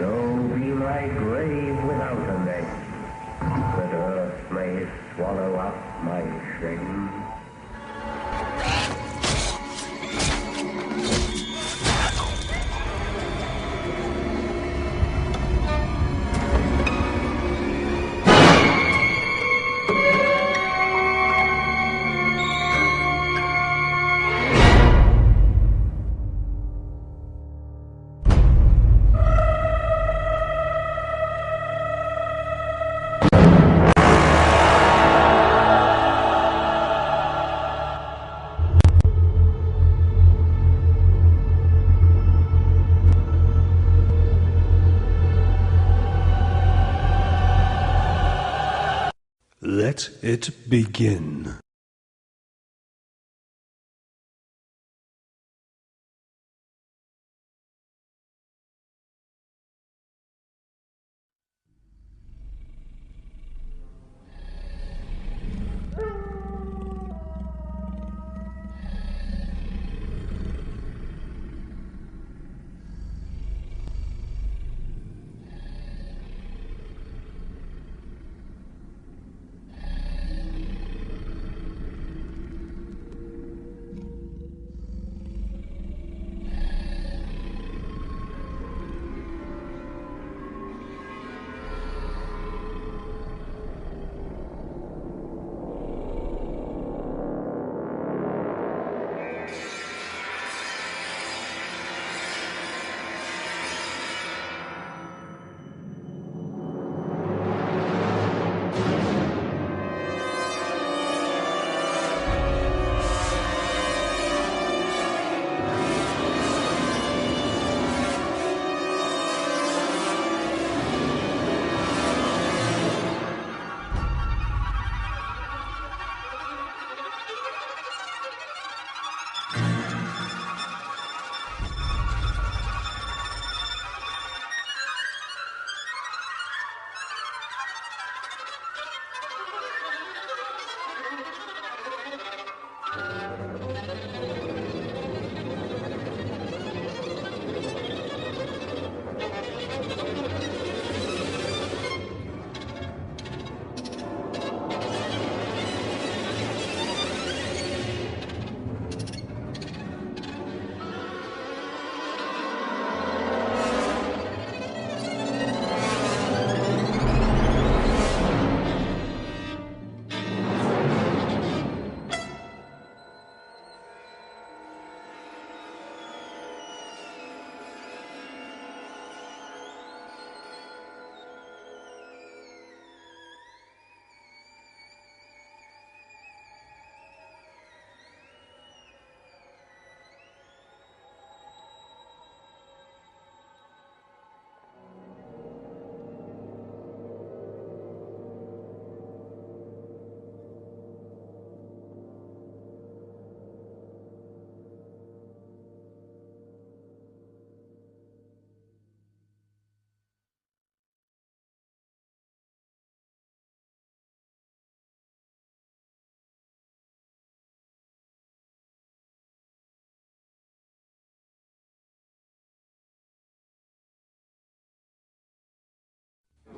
So be my grave without a name, that earth may swallow up my shame. Let it begin.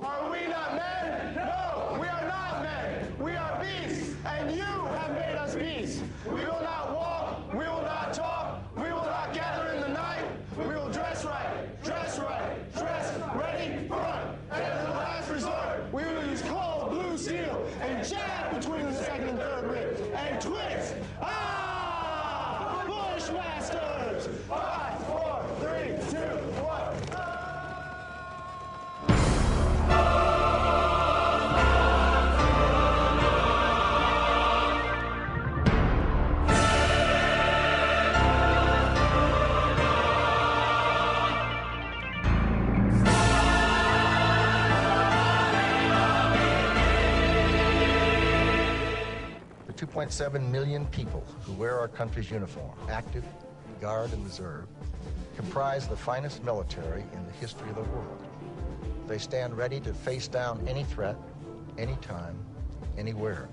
Are we not men? No, we are not men. We are beasts, and you have made us beasts. We will not walk, we will not talk, we will not gather in the night. We will dress right, dress ready, front. And as a last resort, we will use cold blue steel and jab between the second and third ribs and twist. Ah! Bushmasters! 5, 4, 3, 2, 1. The 2.7 million people who wear our country's uniform, active, guard, and reserve, comprise the finest military in the history of the world. They stand ready to face down any threat, anytime, anywhere.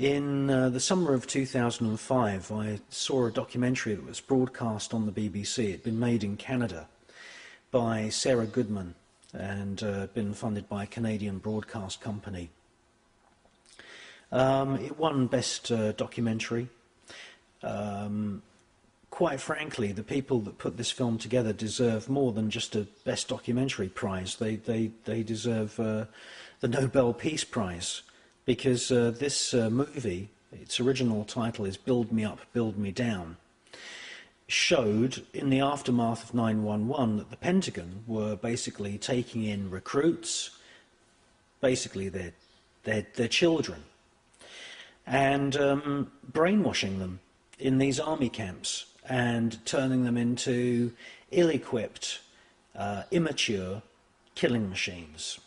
In the summer of 2005, I saw a documentary that was broadcast on the BBC. It had been made in Canada by Sarah Goodman and been funded by a Canadian broadcast company. It won Best Documentary. Quite frankly, the people that put this film together deserve more than just a Best Documentary prize. They deserve the Nobel Peace Prize, because this movie, its original title is Build Me Up, Build Me Down, showed in the aftermath of 9/11 that the Pentagon were basically taking in recruits, basically their children, and brainwashing them in these army camps and turning them into ill-equipped, immature killing machines.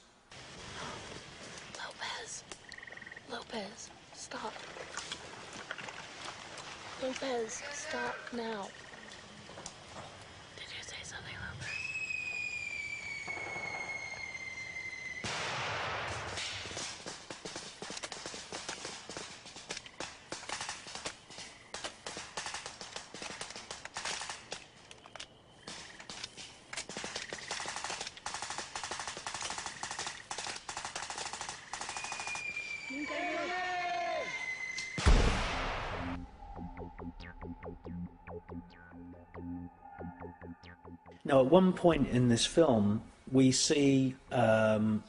Lopez, stop. Lopez, stop now. Did you say something, Lopez? Now, at one point in this film, we see a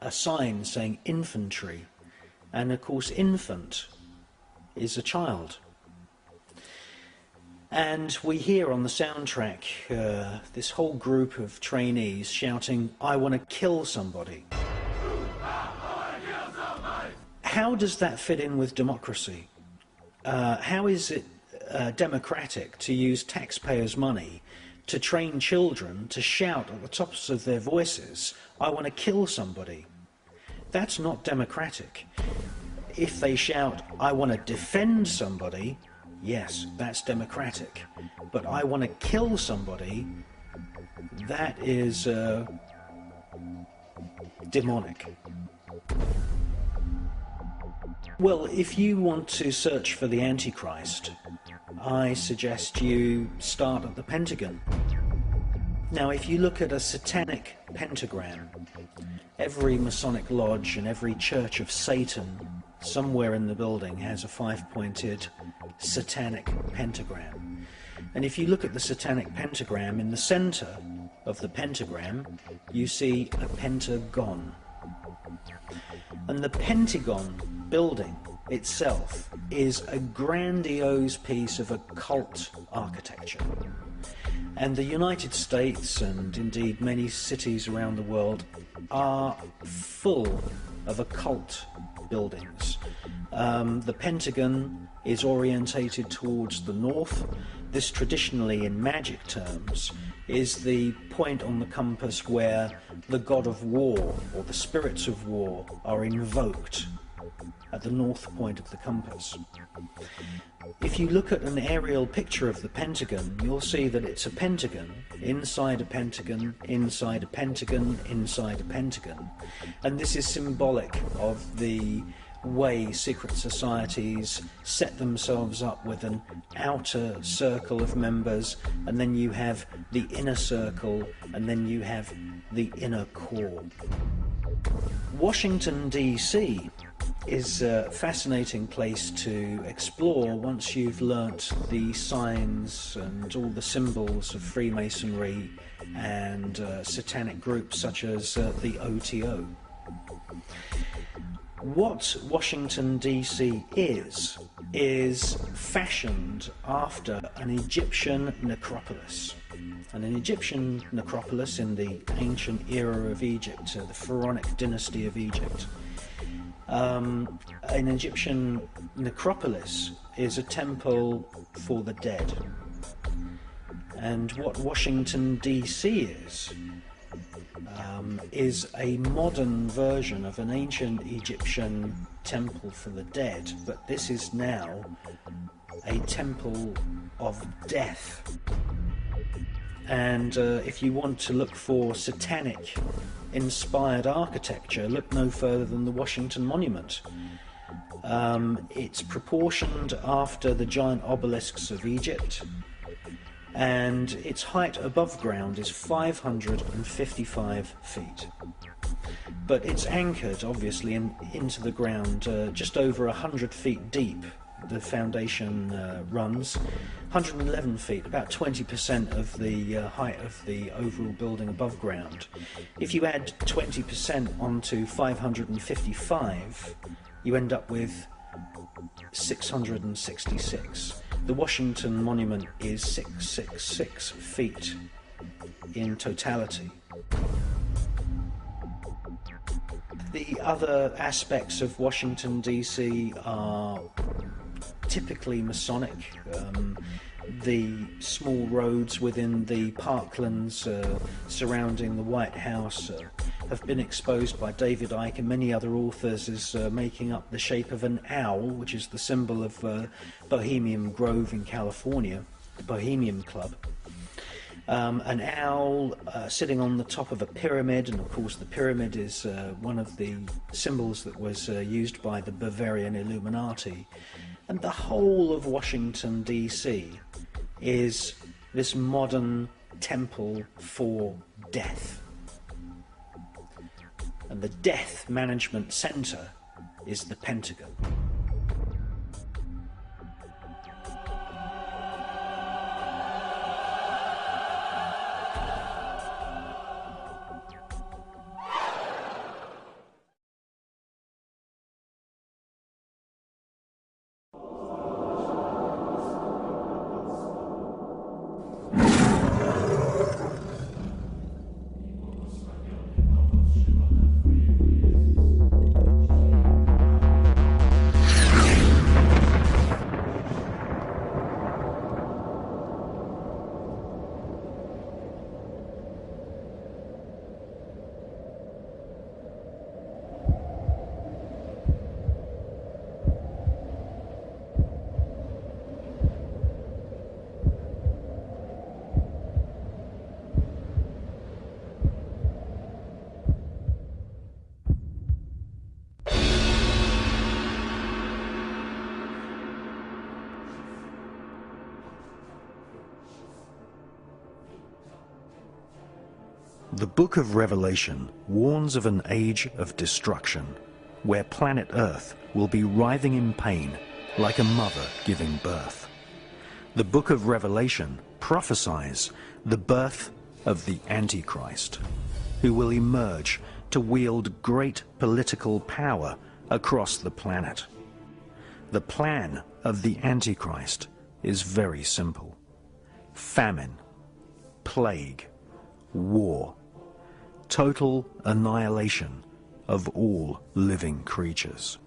sign saying infantry, and of course infant is a child. And we hear on the soundtrack this whole group of trainees shouting, "I want to kill somebody." How does that fit in with democracy? How is it democratic to use taxpayers' money to train children to shout at the tops of their voices, "I want to kill somebody"? That's not democratic. If they shout, "I want to defend somebody," yes, that's democratic. But "I want to kill somebody," that is demonic. Well, if you want to search for the Antichrist, I suggest you start at the Pentagon. Now, if you look at a satanic pentagram, every Masonic lodge and every Church of Satan somewhere in the building has a five-pointed satanic pentagram. And if you look at the satanic pentagram, in the center of the pentagram, you see a pentagon. And the Pentagon building itself is a grandiose piece of occult architecture. And the United States, and indeed many cities around the world, are full of occult buildings. The Pentagon is orientated towards the north. This, traditionally in magic terms, is the point on the compass where the god of war, or the spirits of war, are invoked, at the north point of the compass. If you look at an aerial picture of the Pentagon, you'll see that it's a pentagon, inside a pentagon, inside a pentagon, inside a pentagon. And this is symbolic of the way secret societies set themselves up with an outer circle of members, and then you have the inner circle, and then you have the inner core. Washington, D.C. is a fascinating place to explore once you've learnt the signs and all the symbols of Freemasonry and satanic groups such as the OTO. What Washington, D.C. is fashioned after an Egyptian necropolis. And an Egyptian necropolis in the ancient era of Egypt, the Pharaonic dynasty of Egypt. An Egyptian necropolis is a temple for the dead. And what Washington, D.C. is a modern version of an ancient Egyptian temple for the dead, but this is now a temple of death. And if you want to look for satanic inspired architecture, look no further than the Washington Monument. It's proportioned after the giant obelisks of Egypt, and its height above ground is 555 feet. But it's anchored, obviously, into the ground just over 100 feet deep. The foundation runs 111 feet, about 20% of the height of the overall building above ground. If you add 20% onto 555, you end up with 666. The Washington Monument is 666 feet in totality. The other aspects of Washington, D.C. are typically Masonic. The small roads within the parklands surrounding the White House have been exposed by David Icke and many other authors as making up the shape of an owl, which is the symbol of Bohemian Grove in California, the Bohemian Club. An owl sitting on the top of a pyramid, and of course the pyramid is one of the symbols that was used by the Bavarian Illuminati. And the whole of Washington, D.C. is this modern temple for death. And the death management center is the Pentagon. The Book of Revelation warns of an age of destruction, where planet Earth will be writhing in pain like a mother giving birth. The Book of Revelation prophesies the birth of the Antichrist, who will emerge to wield great political power across the planet. The plan of the Antichrist is very simple: famine, plague, war, total annihilation of all living creatures.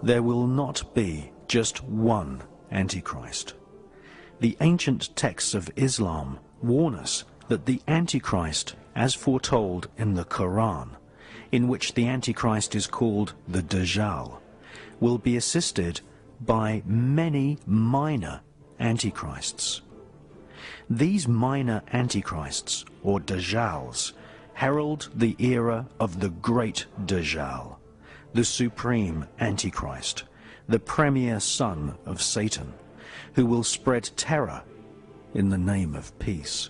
There will not be just one Antichrist. The ancient texts of Islam warn us that the Antichrist, as foretold in the Quran, in which the Antichrist is called the Dajjal, will be assisted by many minor Antichrists. These minor Antichrists, or Dajjals, herald the era of the great Dajjal, the supreme Antichrist, the premier son of Satan, who will spread terror in the name of peace.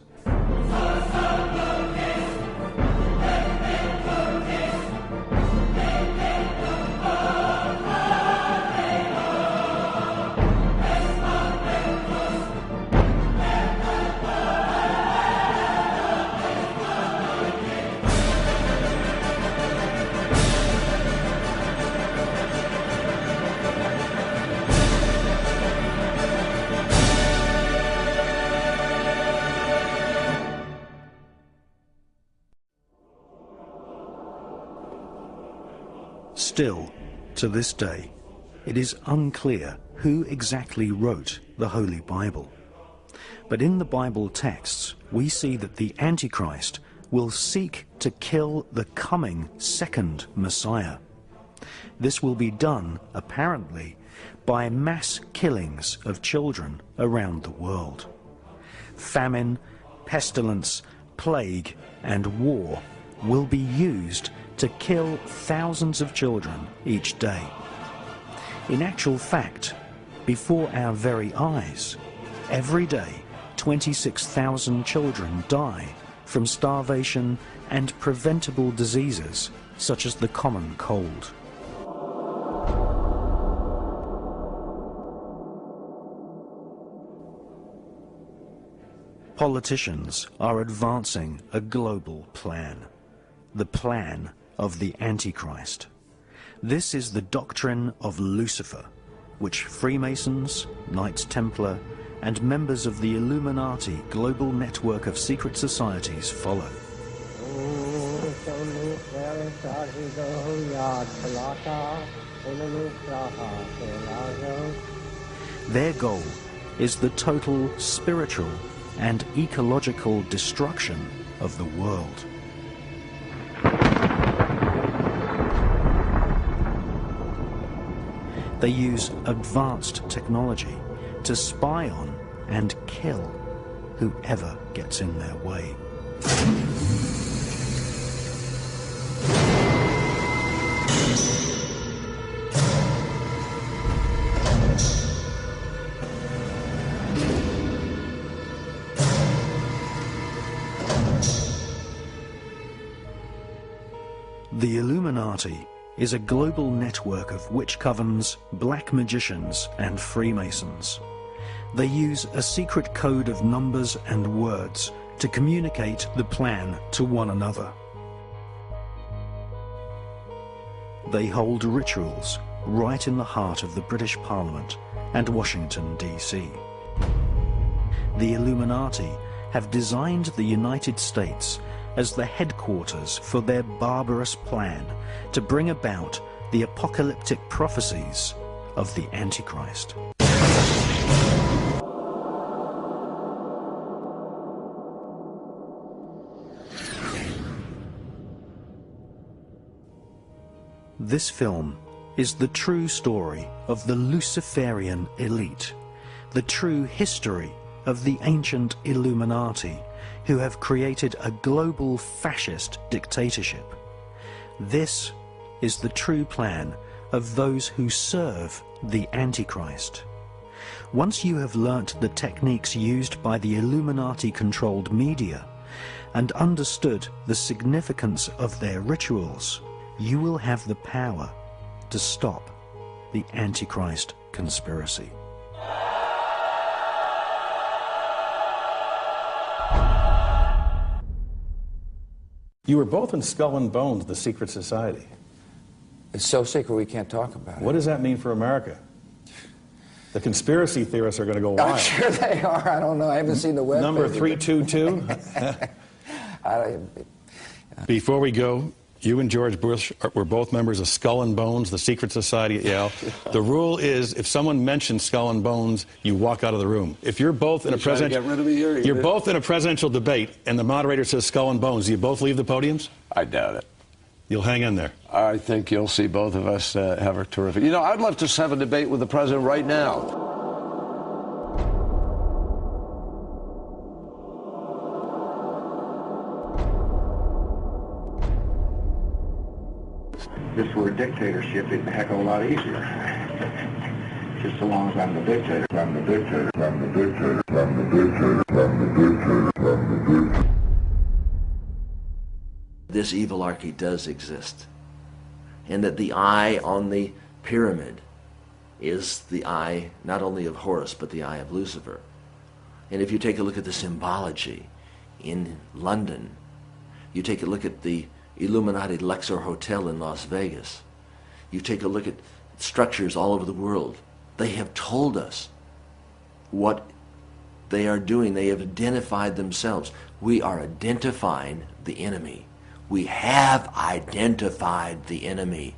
Still, to this day, it is unclear who exactly wrote the Holy Bible. But in the Bible texts, we see that the Antichrist will seek to kill the coming second Messiah. This will be done, apparently, by mass killings of children around the world. Famine, pestilence, plague, and war will be used to kill thousands of children each day. In actual fact, before our very eyes, every day 26,000 children die from starvation and preventable diseases such as the common cold. Politicians are advancing a global plan, the plan of the Antichrist. This is the doctrine of Lucifer, which Freemasons, Knights Templar, and members of the Illuminati global network of secret societies follow. Their goal is the total spiritual and ecological destruction of the world. They use advanced technology to spy on and kill whoever gets in their way. The Illuminati is a global network of witch covens, black magicians, and Freemasons. They use a secret code of numbers and words to communicate the plan to one another. They hold rituals right in the heart of the British Parliament and Washington, D.C. The Illuminati have designed the United States as the headquarters for their barbarous plan to bring about the apocalyptic prophecies of the Antichrist. This film is the true story of the Luciferian elite, the true history of the ancient Illuminati, who have created a global fascist dictatorship. This is the true plan of those who serve the Antichrist. Once you have learnt the techniques used by the Illuminati-controlled media and understood the significance of their rituals, you will have the power to stop the Antichrist conspiracy. You were both in Skull and Bones, the secret society. It's so secret we can't talk about it. What does that mean for America? The conspiracy theorists are going to go wild. I'm sure they are. I don't know. I haven't seen the web. Number 322. Before we go, you and George Bush were both members of Skull and Bones, the secret society at Yale. The rule is, if someone mentions Skull and Bones, you walk out of the room. If you're both in a both in a presidential debate, and the moderator says Skull and Bones, do you both leave the podiums? I doubt it. You'll hang in there. I think you'll see both of us have a terrific... You know, I'd love to have a debate with the president right now. If this were a dictatorship, it'd be a heck of a lot easier. Just so long as I'm the dictator. I'm the dictator. I'm the dictator. I'm the dictator. I'm the dictator. I'm the dictator. This evilarchy does exist, and that the eye on the pyramid is the eye not only of Horus but the eye of Lucifer. And if you take a look at the symbology in London, you take a look at the Illuminati Luxor Hotel in Las Vegas, you take a look at structures all over the world, they have told us what they are doing. They have identified themselves. We are identifying the enemy. We have identified the enemy.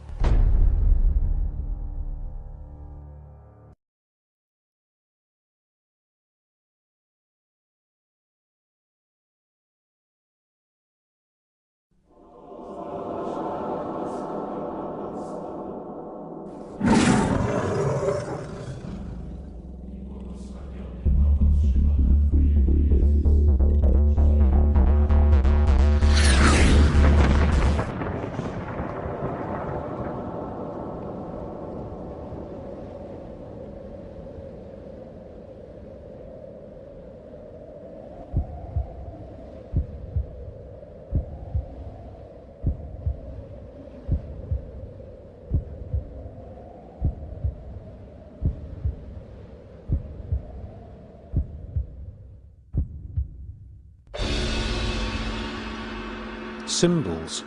symbols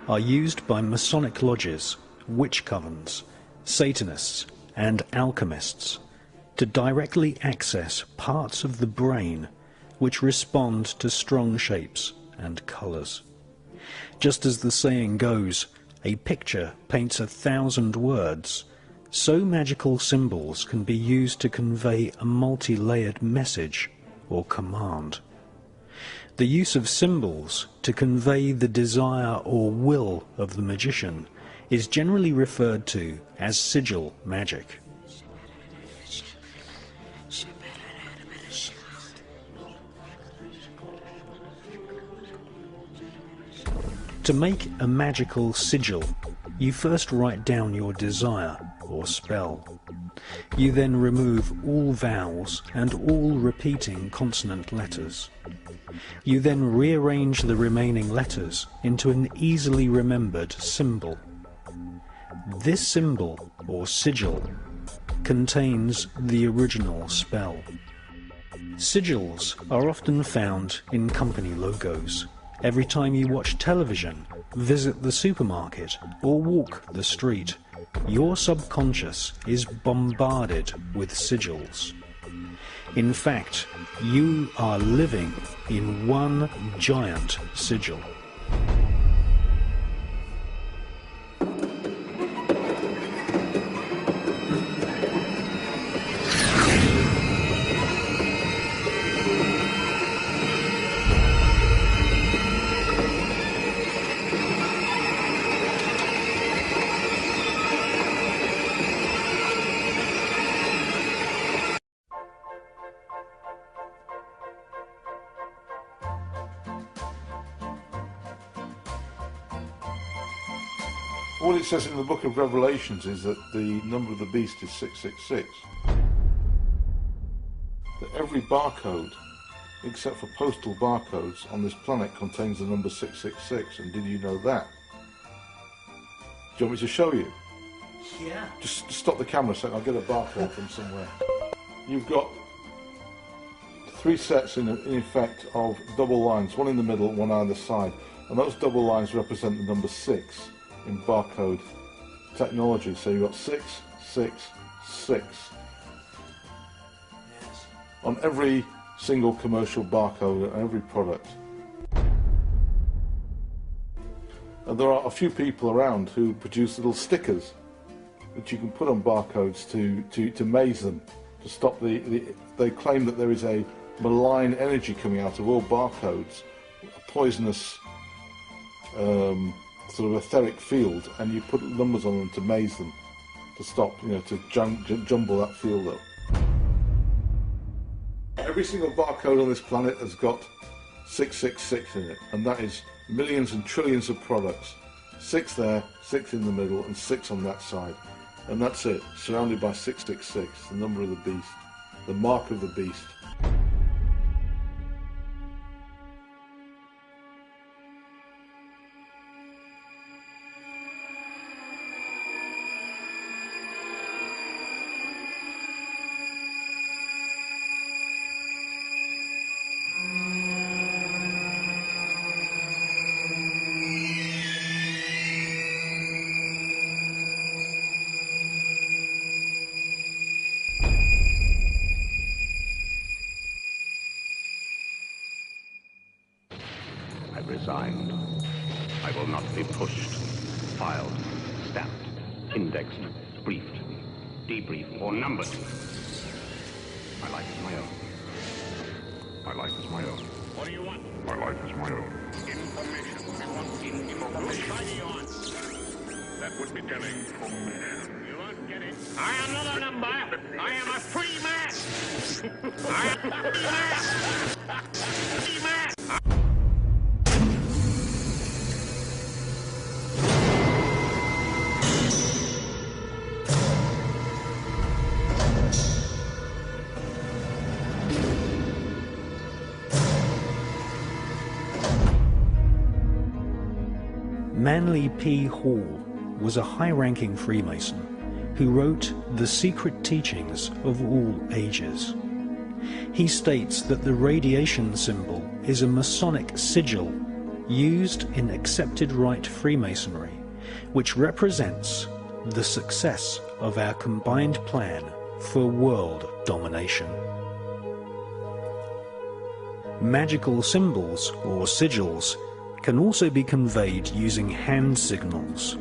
are used by Masonic lodges, witch covens, Satanists and alchemists to directly access parts of the brain which respond to strong shapes and colours. Just as the saying goes, a picture paints 1,000 words, so magical symbols can be used to convey a multi-layered message or command. The use of symbols to convey the desire or will of the magician is generally referred to as sigil magic. To make a magical sigil, you first write down your desire or spell. You then remove all vowels and all repeating consonant letters. You then rearrange the remaining letters into an easily remembered symbol. This symbol, or sigil, contains the original spell. Sigils are often found in company logos. Every time you watch television, visit the supermarket, or walk the street, your subconscious is bombarded with sigils. In fact, you are living in one giant sigil. All it says in the book of Revelations is that the number of the beast is 666. That every barcode, except for postal barcodes, on this planet contains the number 666. And did you know that? Do you want me to show you? Yeah. Just stop the camera a second, I'll get a barcode from somewhere. You've got 3 sets in effect of double lines, one in the middle, one either side. And those double lines represent the number 6. In barcode technology, so you've got 666 on every single commercial barcode and every product. And there are a few people around who produce little stickers that you can put on barcodes to maze them, to stop they claim that there is a malign energy coming out of all barcodes, a poisonous sort of etheric field, and you put numbers on them to maze them, to stop, to jumble that field up. Every single barcode on this planet has got 666 in it, and that is millions and trillions of products. 6 there, 6 in the middle, and 6 on that side. And that's it, surrounded by 666, the number of the beast, the mark of the beast. I've resigned. I will not be pushed, filed, stamped, indexed, briefed, debriefed, or numbered. My life is my own. My life is my own. What do you want? My life is my own. Information. We want information. That would be telling information. You won't get it. I am not a number. I am a free man. I am a free man. Free man. Manly P. Hall was a high-ranking Freemason who wrote The Secret Teachings of All Ages. He states that the radiation symbol is a Masonic sigil used in accepted rite Freemasonry, which represents the success of our combined plan for world domination. Magical symbols or sigils can also be conveyed using hand signals.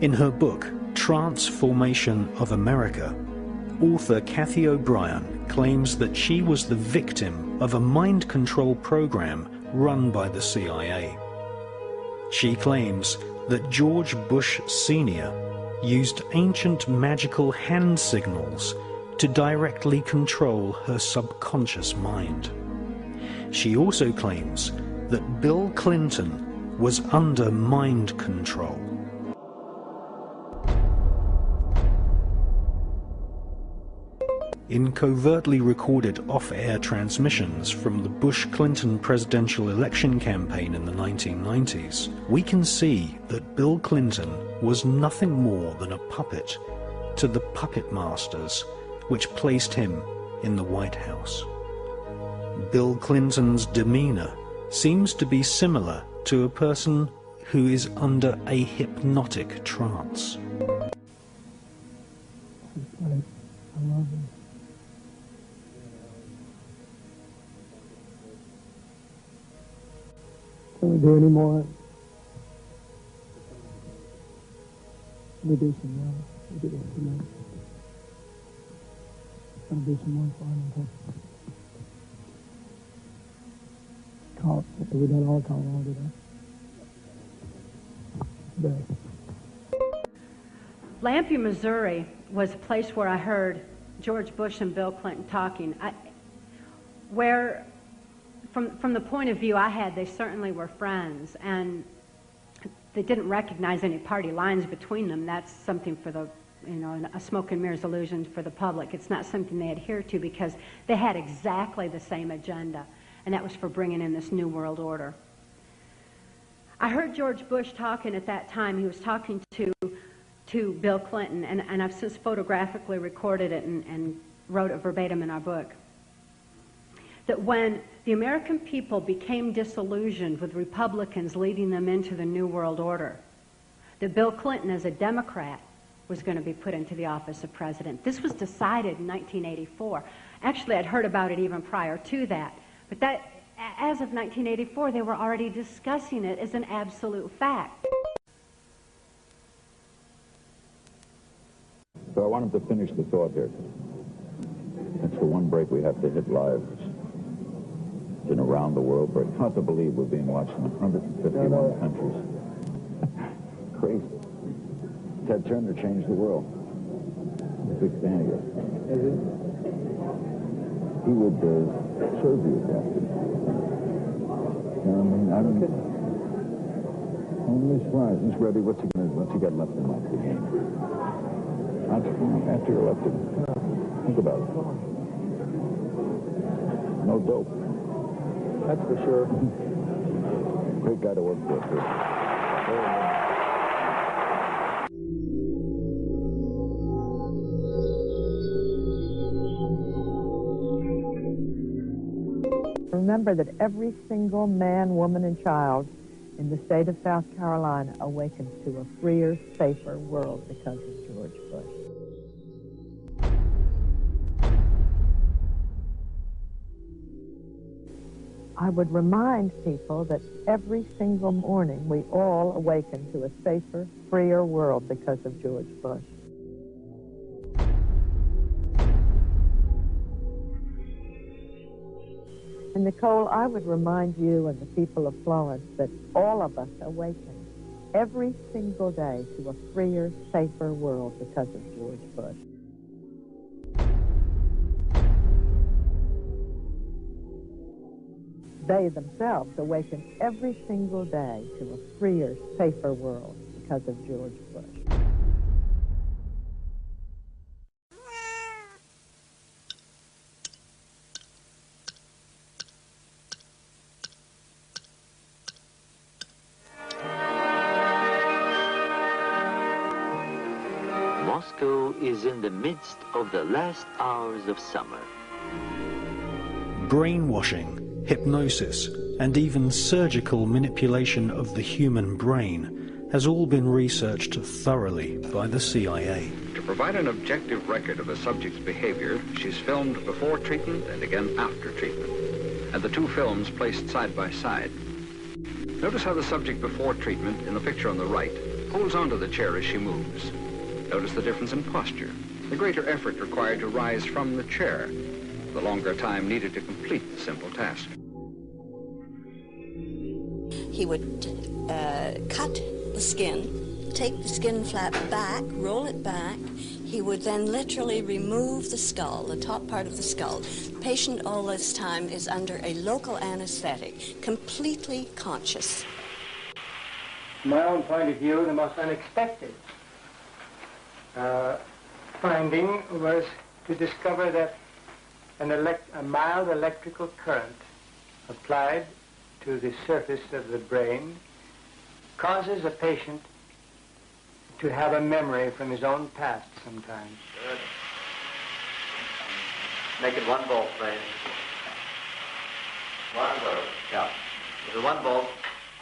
In her book, Transformation of America, author Kathy O'Brien claims that she was the victim of a mind control program run by the CIA. She claims that George Bush Sr. used ancient magical hand signals to directly control her subconscious mind. She also claims that Bill Clinton was under mind control. In covertly recorded off-air transmissions from the Bush-Clinton presidential election campaign in the 1990s, we can see that Bill Clinton was nothing more than a puppet to the puppet masters which placed him in the White House. Bill Clinton's demeanor seems to be similar to a person who is under a hypnotic trance. I love him. Can we do any more? We do some more. We do some more. Gonna do some more fun. Call. We done all call all today. Lampe, Missouri was a place where I heard George Bush and Bill Clinton talking. From the point of view I had, they certainly were friends, and they didn't recognize any party lines between them. That's something for the, a smoke and mirrors illusion for the public. It's not something they adhere to because they had exactly the same agenda, and that was for bringing in this New World Order. I heard George Bush talking at that time. He was talking to Bill Clinton, and I've since photographically recorded it and wrote it verbatim in our book, that when the American people became disillusioned with Republicans leading them into the New World Order, that Bill Clinton, as a Democrat, was going to be put into the office of president. This was decided in 1984. Actually, I'd heard about it even prior to that, but that, as of 1984, they were already discussing it as an absolute fact. So I wanted to finish the thought here. That's the one break we have to hit live. It's been around the world, but it's hard to believe we're being watched in 151 countries. Crazy. Ted Turner changed the world. I'm a big fan of yours. He would serve you, Captain. I'm only surprised. Miss Rebbe, what's he got left in life to gain? After you're elected, think about it. No dope. That's for sure. Great guy to work for, too. Remember that every single man, woman, and child in the state of South Carolina awakens to a freer, safer world because of George Bush. I would remind people that every single morning we all awaken to a safer, freer world because of George Bush. And Nicole, I would remind you and the people of Florence that all of us awaken every single day to a freer, safer world because of George Bush. They themselves awaken every single day to a freer, safer world because of George Bush. Moscow is in the midst of the last hours of summer. Brainwashing, hypnosis, and even surgical manipulation of the human brain has all been researched thoroughly by the CIA. To provide an objective record of a subject's behavior, she's filmed before treatment and again after treatment, and the two films placed side by side. Notice how the subject before treatment, in the picture on the right, holds onto the chair as she moves. Notice the difference in posture, the greater effort required to rise from the chair, the longer time needed to complete the simple task. He would cut the skin, take the skin flap back, roll it back. He would then literally remove the skull, the top part of the skull. The patient all this time is under a local anesthetic, completely conscious. From my own point of view, the most unexpected finding was to discover that a mild electrical current applied to the surface of the brain causes a patient to have a memory from his own past sometimes. Good. Make it 1 volt, please. 1 volt. Yeah. Is it 1 volt?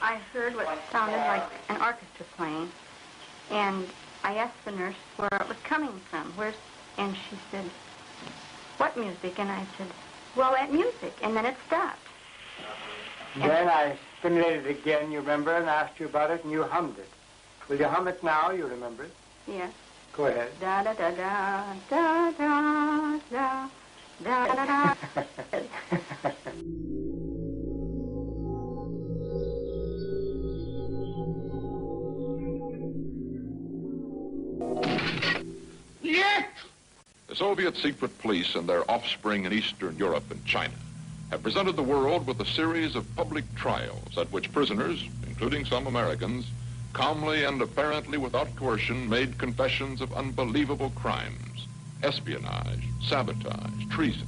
I heard what sounded like an orchestra playing, and I asked the nurse where it was coming from. And she said, "What music?" And I said, "Well, that music." And then it stopped. Then I stimulated it again, you remember, and asked you about it, and you hummed it. Will you hum it now? You remember it? Yes. Go ahead. Da da da da da da da da da da. The Soviet secret police and their offspring in Eastern Europe and China have presented the world with a series of public trials at which prisoners, including some Americans, calmly and apparently without coercion made confessions of unbelievable crimes, espionage, sabotage, treason.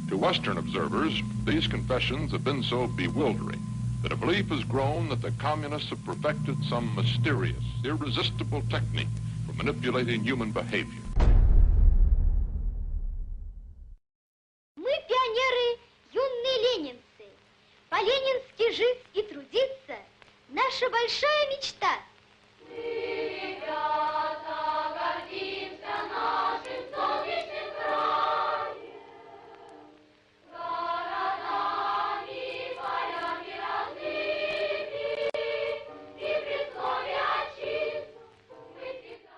To Western observers, these confessions have been so bewildering that a belief has grown that the communists have perfected some mysterious, irresistible technique for manipulating human behavior. Мы пионеры, юные ленинцы. По-ленински жить и трудиться – наша большая мечта.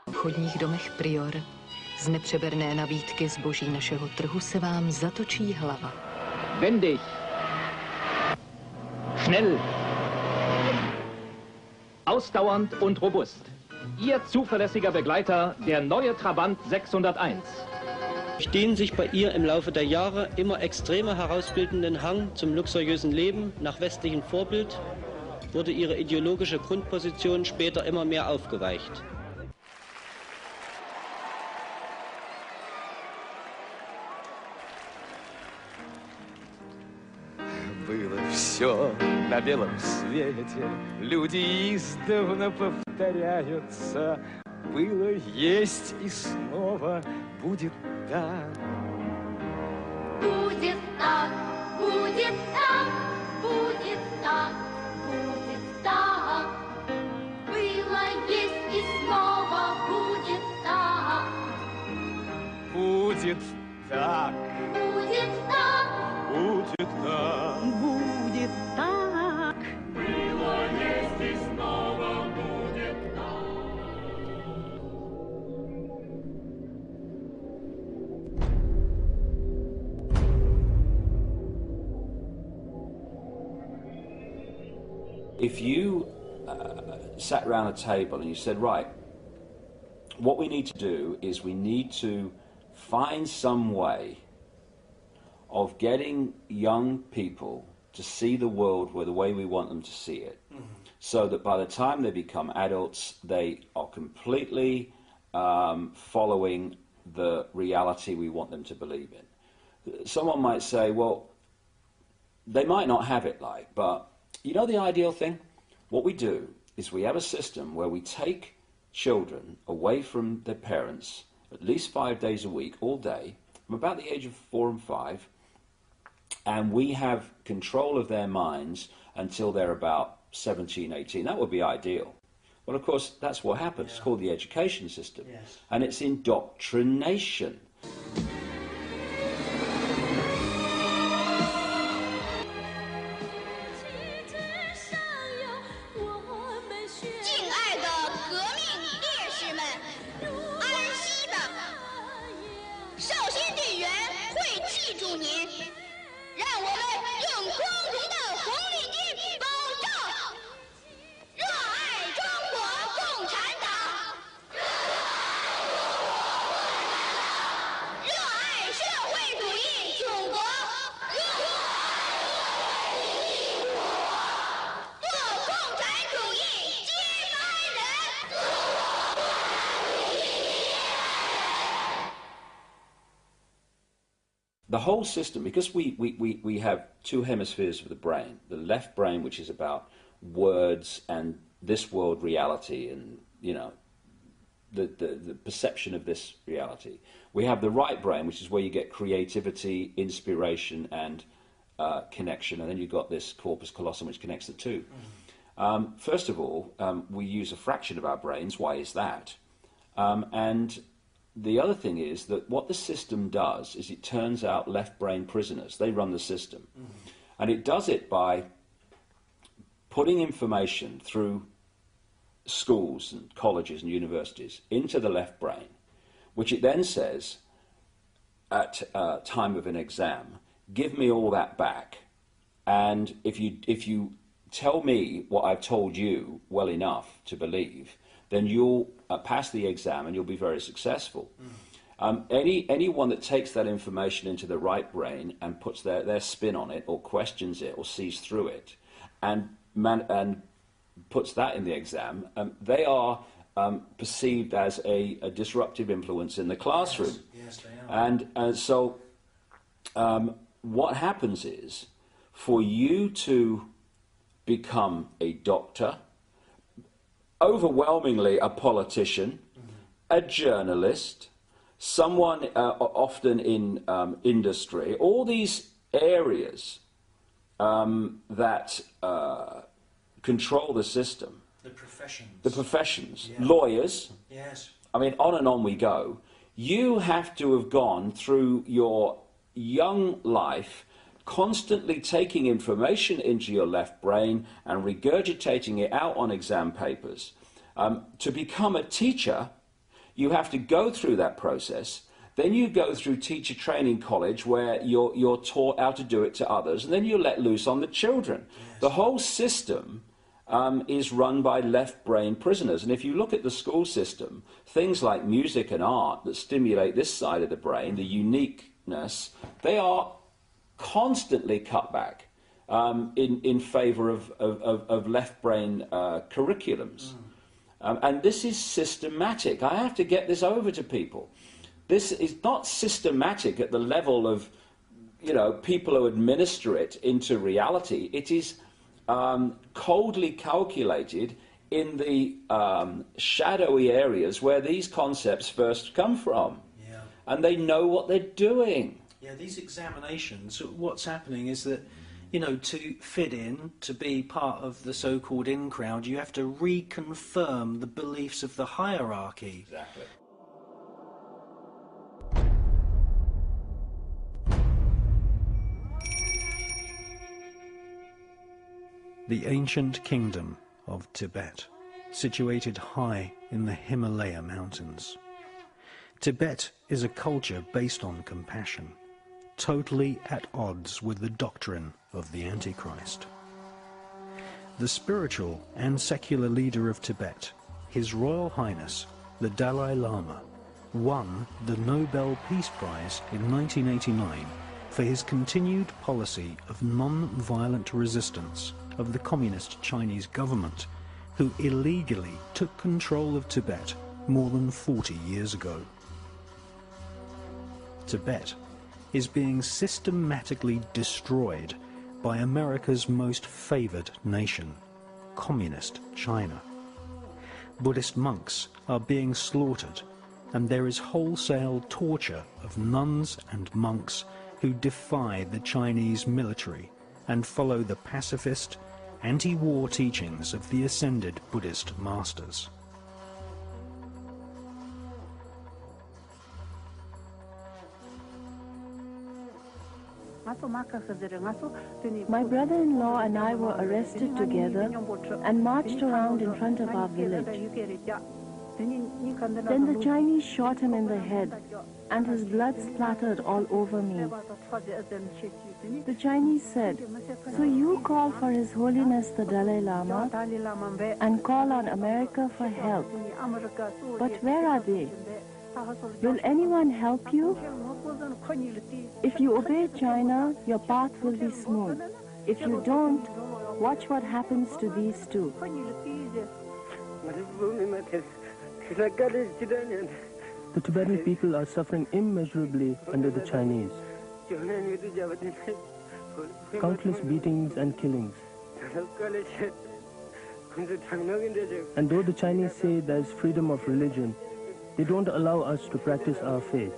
V obchodních domech Prior z nepřeberné nabídky zboží našeho trhu se vám zatočí hlava. Wendig. Schnell. Ausdauernd und robust. Ihr zuverlässiger Begleiter, der neue Trabant 601. Durch den sich bei ihr im Laufe der Jahre immer extremer herausbildenden Hang zum luxuriösen Leben nach westlichem Vorbild wurde ihre ideologische Grundposition später immer mehr aufgeweicht. Было все на белом свете, люди издавна повторяются. Было, есть и снова будет так. Будет так, будет так, будет так, будет так. Было, есть и снова будет так. Будет так. Будет так. Будет так. Будет так. Было, есть и снова будет так. If you sat around a table and you said, right, what we need to do is we need to find some way of getting young people to see the world the way we want them to see it, so that by the time they become adults, they are completely following the reality we want them to believe in. Someone might say, well, they might not have it but you know the ideal thing? What we do is we have a system where we take children away from their parents at least 5 days a week, all day, from about the age of 4 and 5, and we have control of their minds until they're about 17, 18. That would be ideal. Well, of course, that's what happens. Yeah. It's called the education system. Yes. And it's indoctrination. The whole system, because we have two hemispheres of the brain, the left brain, which is about words and this world reality and, you know, the perception of this reality. We have the right brain, which is where you get creativity, inspiration, and connection, and then you've got this corpus callosum, which connects the two. Mm-hmm. First of all, we use a fraction of our brains. Why is that? And the other thing is that what the system does is it turns out left brain prisoners. They run the system. Mm-hmm. And it does it by putting information through schools and colleges and universities into the left brain, which it then says at time of an exam, give me all that back. And if you tell me what I've told you well enough to believe, then you'll pass the exam and you'll be very successful. Anyone that takes that information into the right brain and puts their spin on it or questions it or sees through it and puts that in the exam, they are perceived as a disruptive influence in the classroom. Yes, they are. And so what happens is, for you to become a doctor, overwhelmingly a politician, a journalist, someone often in industry, all these areas that control the system. The professions. The professions. Yeah. Lawyers. Yes. I mean, on and on we go. You have to have gone through your young life constantly taking information into your left brain and regurgitating it out on exam papers. To become a teacher, you have to go through that process. Then you go through teacher training college where you're taught how to do it to others, and then you're let loose on the children. Yes. The whole system is run by left brain prisoners. And if you look at the school system, things like music and art that stimulate this side of the brain, the uniqueness, they are constantly cut back in favor of left brain curriculums. And this is systematic. I have to get this over to people. This is not systematic at the level of, you know, people who administer it into reality. It is coldly calculated in the shadowy areas where these concepts first come from. Yeah. And they know what they're doing. Yeah, these examinations, what's happening is that, you know, to fit in, to be part of the so-called in crowd, you have to reconfirm the beliefs of the hierarchy. Exactly. The ancient kingdom of Tibet, situated high in the Himalaya mountains. Tibet is a culture based on compassion, totally at odds with the doctrine of the Antichrist. The spiritual and secular leader of Tibet, His Royal Highness, the Dalai Lama, won the Nobel Peace Prize in 1989 for his continued policy of non-violent resistance of the communist Chinese government, who illegally took control of Tibet more than 40 years ago. Tibet is being systematically destroyed by America's most favored nation, communist China. Buddhist monks are being slaughtered, and there is wholesale torture of nuns and monks who defy the Chinese military and follow the pacifist, anti-war teachings of the ascended Buddhist masters. My brother-in-law and I were arrested together and marched around in front of our village. Then the Chinese shot him in the head, and his blood splattered all over me. The Chinese said, "So you call for His Holiness the Dalai Lama and call on America for help. But where are they? Will anyone help you? If you obey China, your path will be smooth. If you don't, watch what happens to these two." The Tibetan people are suffering immeasurably under the Chinese. Countless beatings and killings. And though the Chinese say there is freedom of religion, they don't allow us to practice our faith.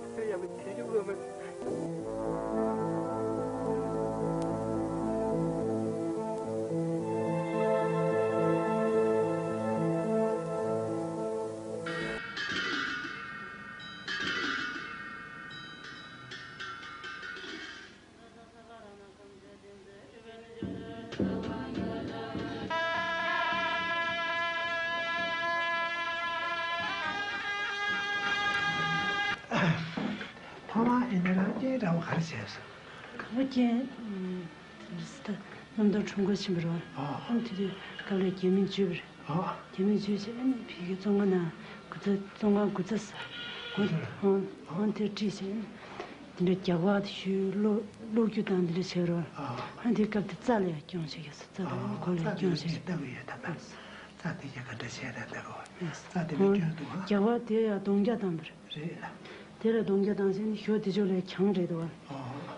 Tera dongja dansin hyo dijole kyang re do.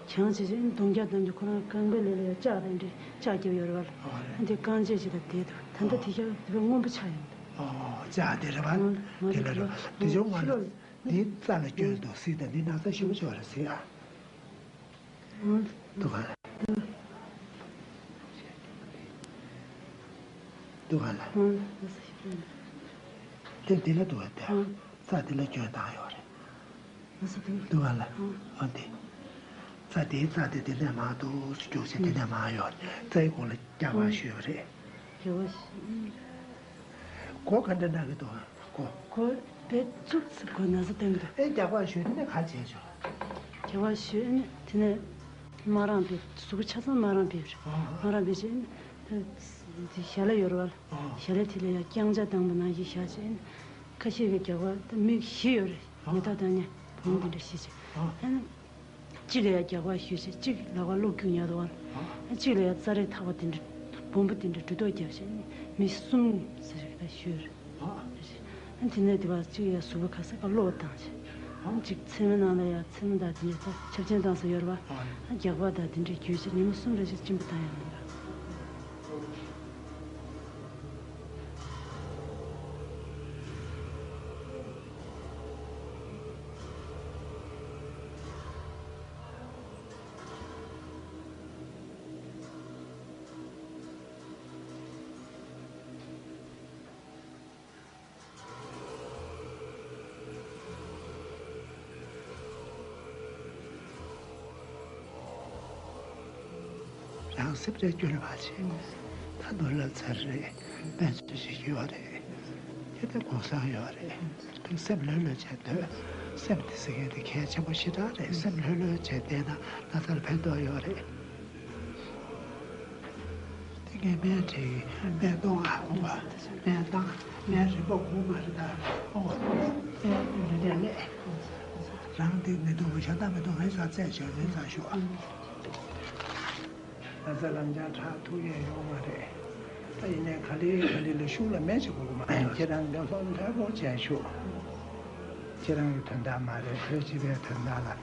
Kyang ji jin dongja dan ju kona kangbe le ja den de ja ge yor wal. Ande kanje ji de de do. Tanda ti ja de ngom bu cha yin. Ja de ra ban. De la ro. De jo ma. Ni za la jö do si de ni na za shu jo la si a. Do ga. Do ga la. De la do ta. Za de la jö da yo. Do alla anti sa de de ma do ju se de ma yo zai ko le ja wa xue re ko kan de na ge do ko be zu zi ko na zi deng de ja wa xue ne ka je jo ja wa xue ne de ma ran bi su cha san ma ran bi ma ran bi jin de xia le yor wa xia le ti le ya jiang zha dang de na yi xia jin ka xie ge ja wa de mi xie yor ni da da ne 문제를 시지. 지레야 자고 휴지. 지 나가 로균야도 원. 지레야 자리 타고 딘데 bomba-dinda dudo-gyawsi, mi sum-sirikda shur. Antinadiwa jiya suba-kasa ka lo-dangsi. Jik tsima-nana-ya tsima-da-dinda chabchen-dangsa yorwa, gyagwa-da-dinda gyusi, nima sum-raji jimba-dangya-nanga. sepre julbachi ta dolla tsarre ben su yore yete kosa yore pek seble le chete seble se de ke chabo shirare seble le chete na nasal pendo yore tige beti be do a ba be da be ribo kuma da o be le rang de ne do cha da me do hai sa zai xiao ren sa shuo Zalamja tuye yomare. Ine kali le shula mechi kuma. Kirang de son ta go chen shu. Kirang tanda mare, krechi be tanda la.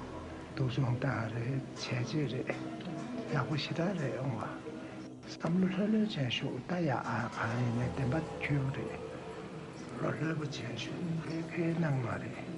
Do song da re, che ji re. Ya ku shi da re yongwa. Samlu le chen shu da ya a ka ne de ba kyu re. Lo le bu chen shu ke nang mare.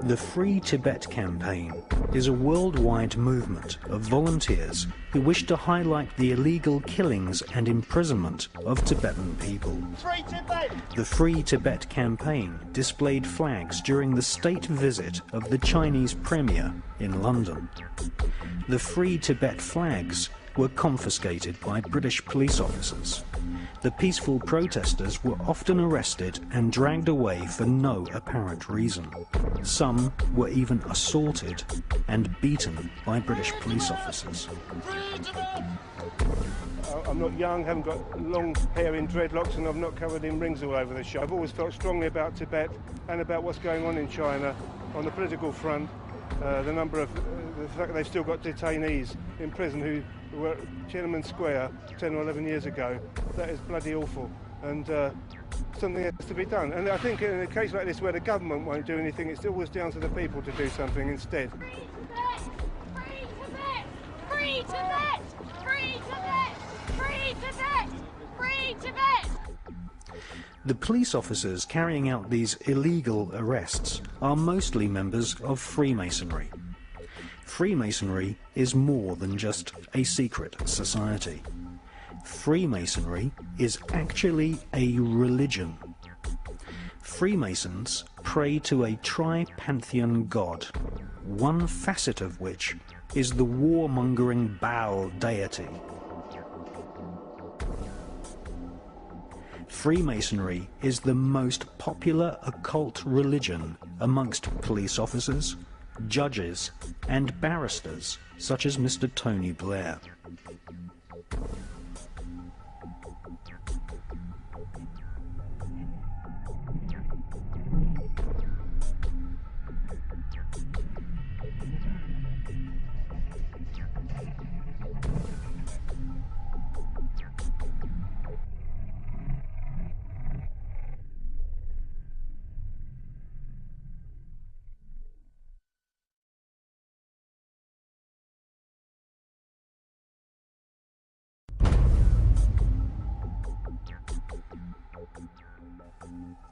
The Free Tibet campaign is a worldwide movement of volunteers who wish to highlight the illegal killings and imprisonment of Tibetan people. Free Tibet! The Free Tibet campaign displayed flags during the state visit of the Chinese Premier in London. The Free Tibet flags were confiscated by British police officers. The peaceful protesters were often arrested and dragged away for no apparent reason. Some were even assaulted and beaten by British police officers. I'm not young, haven't got long hair in dreadlocks, and I'm not covered in rings all over the show. I've always felt strongly about Tibet and about what's going on in China on the political front. The fact that they've still got detainees in prison who were at Tiananmen Square 10 or 11 years ago, that is bloody awful, and something has to be done. And I think in a case like this where the government won't do anything, it's always down to the people to do something instead. Free Tibet! Free Tibet! Free Tibet! Free Tibet! Free Tibet! The police officers carrying out these illegal arrests are mostly members of Freemasonry. Freemasonry is more than just a secret society. Freemasonry is actually a religion. Freemasons pray to a tri-pantheon god, one facet of which is the warmongering Baal deity. Freemasonry is the most popular occult religion amongst police officers, judges, and barristers, such as Mr. Tony Blair.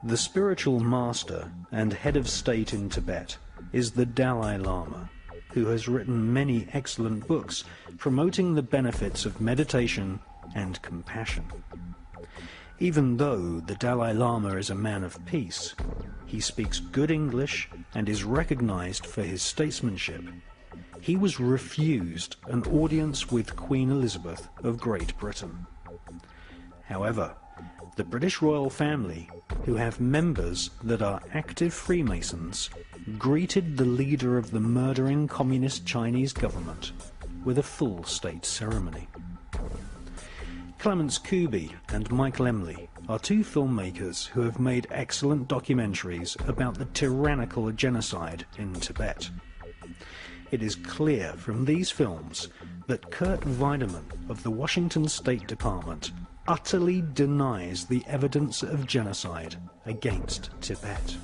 The spiritual master and head of state in Tibet is the Dalai Lama, who has written many excellent books promoting the benefits of meditation and compassion. Even though the Dalai Lama is a man of peace, he speaks good English and is recognized for his statesmanship. He was refused an audience with Queen Elizabeth of Great Britain. However, the British royal family, who have members that are active Freemasons, greeted the leader of the murdering communist Chinese government with a full state ceremony. Clements Kuby and Michael Emley are two filmmakers who have made excellent documentaries about the tyrannical genocide in Tibet. It is clear from these films that Kurt Weidemann of the Washington State Department utterly denies the evidence of genocide against Tibet.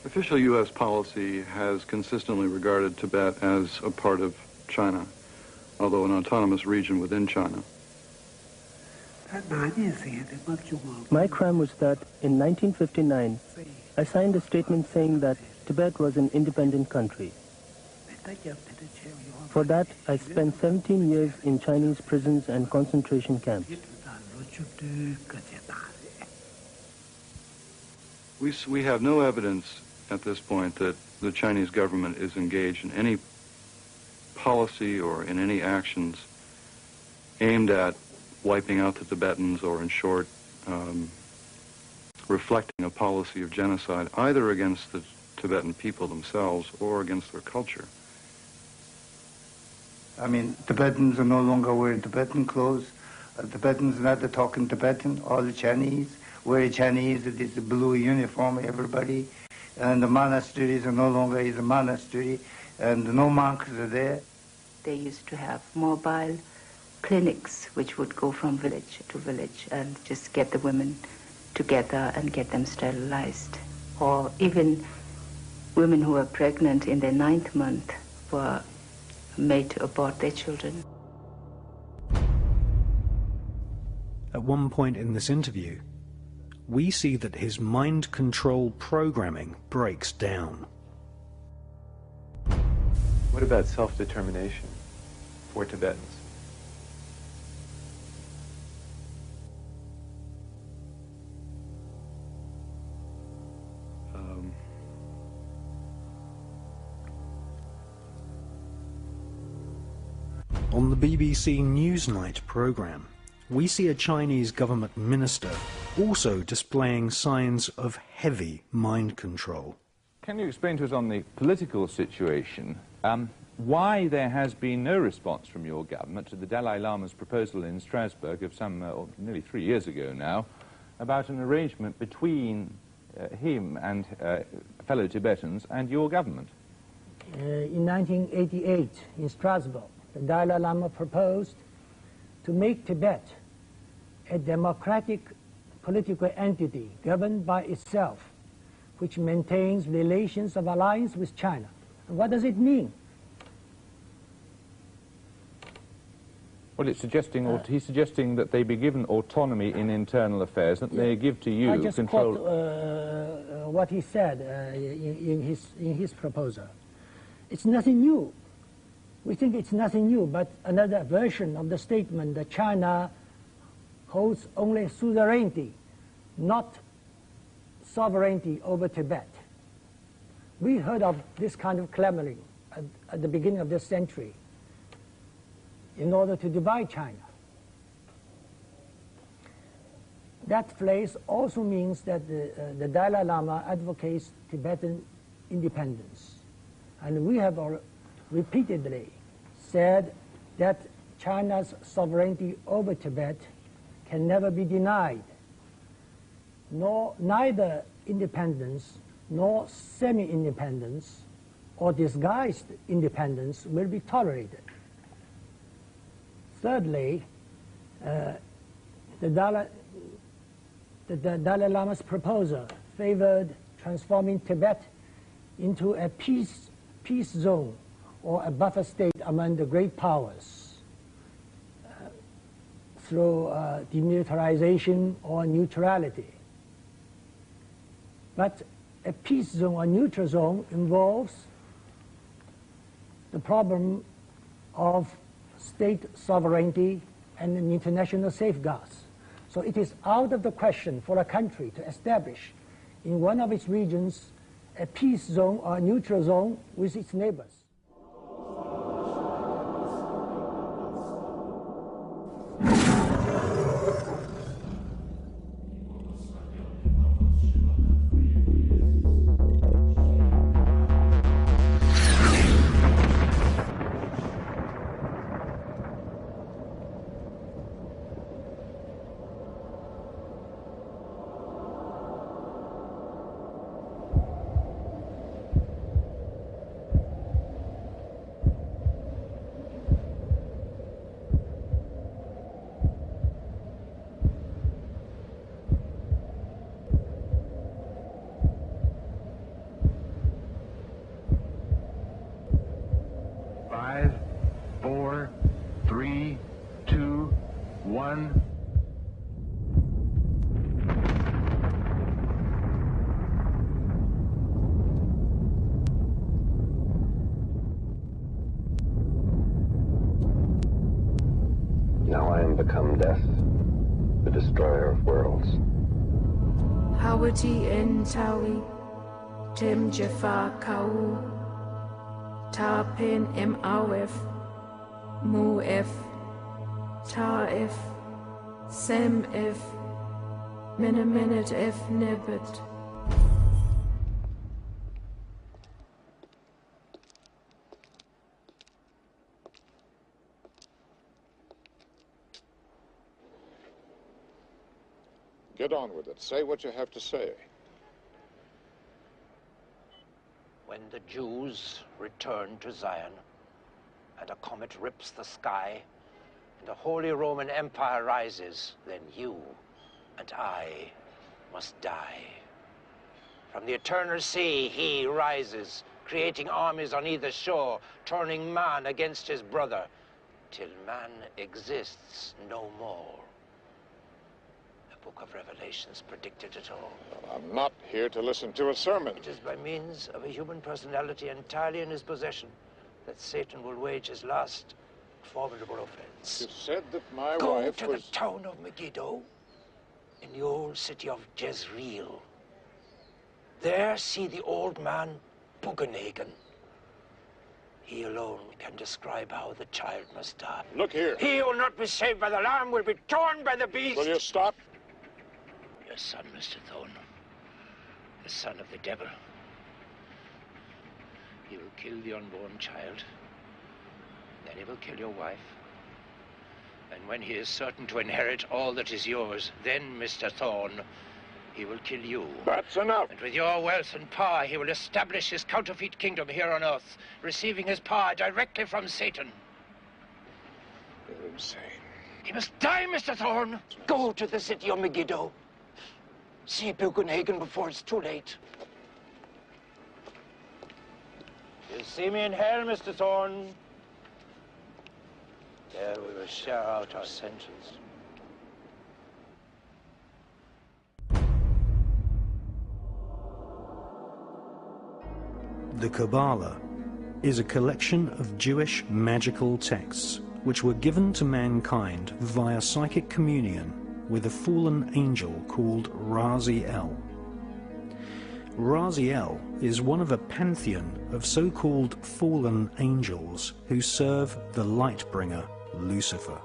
Official U.S. policy has consistently regarded Tibet as a part of China, although an autonomous region within China. My crime was that in 1959, I signed a statement saying that Tibet was an independent country. For that, I spent 17 years in Chinese prisons and concentration camps. We have no evidence at this point that the Chinese government is engaged in any policy or in any actions aimed at wiping out the Tibetans, or in short, reflecting a policy of genocide either against the Tibetan people themselves or against their culture. I mean, Tibetans are no longer wearing Tibetan clothes. Tibetans are not talking Tibetan. All the Chinese wear Chinese. It is the blue uniform, everybody. And the monasteries are no longer a monastery, and no monks are there. They used to have mobile clinics which would go from village to village and just get the women together and get them sterilized. Or even women who were pregnant in their 9th month were made to abort their children. At one point in this interview, we see that his mind control programming breaks down. What about self-determination for Tibetans? On the BBC Newsnight programme, we see a Chinese government minister also displaying signs of heavy mind control. Can you explain to us on the political situation why there has been no response from your government to the Dalai Lama's proposal in Strasbourg of nearly 3 years ago now about an arrangement between him and fellow Tibetans and your government? In 1988 in Strasbourg, the Dalai Lama proposed to make Tibet a democratic political entity governed by itself, which maintains relations of alliance with China. And what does it mean? Well, it's suggesting, he's suggesting that they be given autonomy in internal affairs, that they give to you I just control. quote what he said in his proposal. It's nothing new. We think it's nothing new, but another version of the statement that China holds only suzerainty, not sovereignty over Tibet. We heard of this kind of clamoring at the beginning of this century in order to divide China. That phrase also means that the Dalai Lama advocates Tibetan independence. And we have repeatedly said that China's sovereignty over Tibet can never be denied. Neither independence nor semi-independence or disguised independence will be tolerated. Thirdly, the Dalai Lama's proposal favored transforming Tibet into a peace zone or a buffer state among the great powers through demilitarization or neutrality. But a peace zone or neutral zone involves the problem of state sovereignty and international safeguards. So it is out of the question for a country to establish in one of its regions a peace zone or a neutral zone with its neighbors. Now I am become death, the destroyer of worlds. Hawati en tawi, tem jaffa kau, ta pen em awef, mu f, ta f, sem f, menemenet f nebet. Get on with it. Say what you have to say. When the Jews return to Zion, and a comet rips the sky, and the Holy Roman Empire rises, then you and I must die. From the eternal sea he rises, creating armies on either shore, turning man against his brother, till man exists no more. The Book of Revelations predicted it all. Well, I'm not here to listen to a sermon. It is by means of a human personality entirely in his possession that Satan will wage his last formidable offense. You said that my Go wife to was... the town of Megiddo, in the old city of Jezreel. There see the old man Bugenhagen. He alone can describe how the child must die. Look here. He who will not be saved by the lamb will be torn by the beast. Will you stop? Your son, Mr. Thorne, the son of the devil. He will kill the unborn child. Then he will kill your wife. And when he is certain to inherit all that is yours, then, Mr. Thorne, he will kill you. That's enough. And with your wealth and power, he will establish his counterfeit kingdom here on earth, receiving his power directly from Satan. You're insane. He must die, Mr. Thorne. Go to the city of Megiddo. See Bugenhagen before it's too late. You'll see me in hell, Mr. Thorne. There we will share out our sentence. The Kabbalah is a collection of Jewish magical texts which were given to mankind via psychic communion with a fallen angel called Raziel. Raziel is one of a pantheon of so-called fallen angels who serve the light-bringer Lucifer.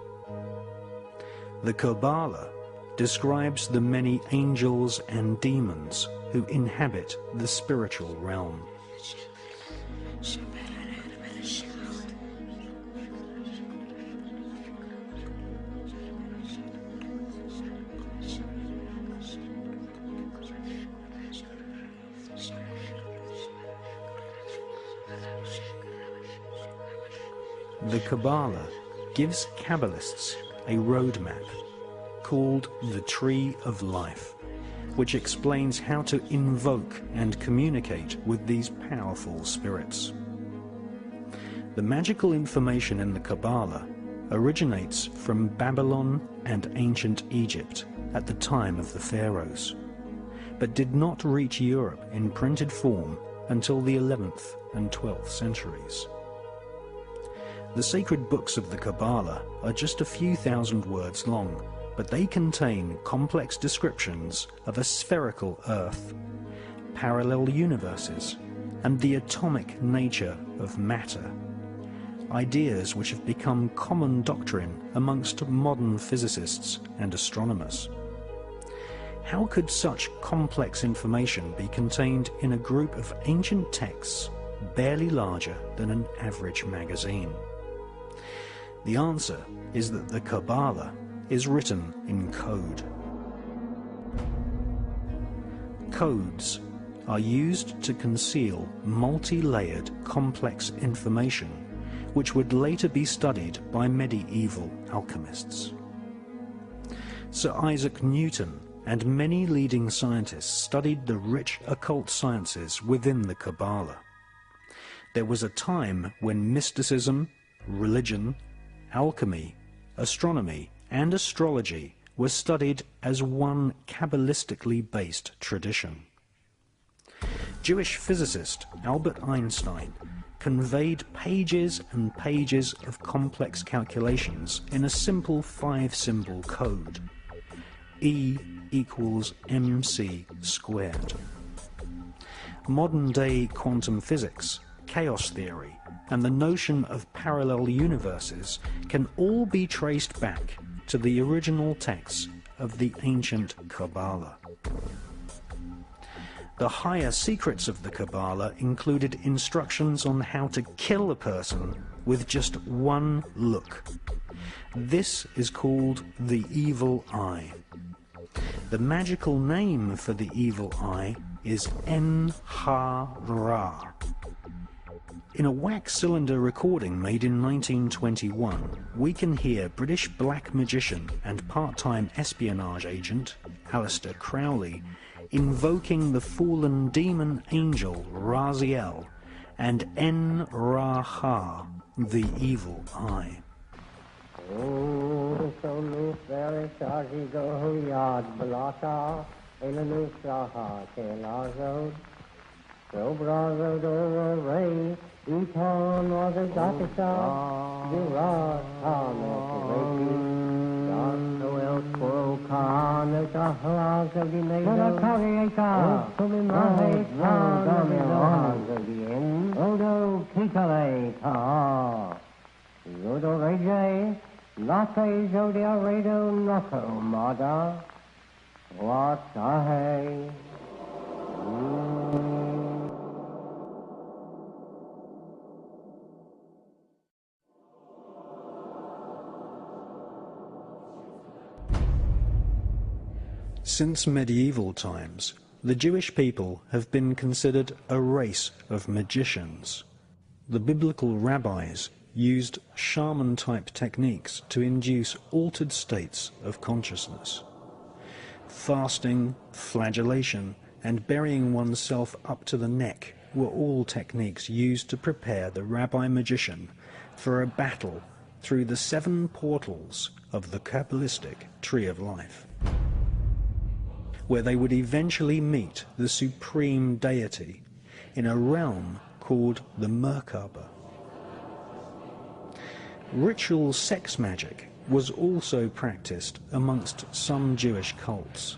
The Kabbalah describes the many angels and demons who inhabit the spiritual realm. The Kabbalah gives Kabbalists a roadmap called the Tree of Life, which explains how to invoke and communicate with these powerful spirits. The magical information in the Kabbalah originates from Babylon and ancient Egypt at the time of the pharaohs, but did not reach Europe in printed form until the 11th and 12th centuries. The sacred books of the Kabbalah are just a few thousand words long, but they contain complex descriptions of a spherical Earth, parallel universes, and the atomic nature of matter, ideas which have become common doctrine amongst modern physicists and astronomers. How could such complex information be contained in a group of ancient texts barely larger than an average magazine? The answer is that the Kabbalah is written in code. Codes are used to conceal multi-layered complex information which would later be studied by medieval alchemists. Sir Isaac Newton and many leading scientists studied the rich occult sciences within the Kabbalah. There was a time when mysticism, religion, alchemy, astronomy, and astrology were studied as one Kabbalistically based tradition. Jewish physicist Albert Einstein conveyed pages and pages of complex calculations in a simple 5-symbol code. E equals mc squared. Modern-day quantum physics, chaos theory, and the notion of parallel universes can all be traced back to the original texts of the ancient Kabbalah. The higher secrets of the Kabbalah included instructions on how to kill a person with just one look. This is called the evil eye. The magical name for the evil eye is En-ha-Ra. In a wax cylinder recording made in 1921, we can hear British black magician and part-time espionage agent Aleister Crowley invoking the fallen demon angel Raziel and En-Ra-Ha, the evil eye. Since medieval times, the Jewish people have been considered a race of magicians. The biblical rabbis used shaman-type techniques to induce altered states of consciousness. Fasting, flagellation, and burying oneself up to the neck were all techniques used to prepare the rabbi-magician for a battle through the 7 portals of the Kabbalistic Tree of Life, where they would eventually meet the supreme deity in a realm called the Merkaba. Ritual sex magic was also practiced amongst some Jewish cults.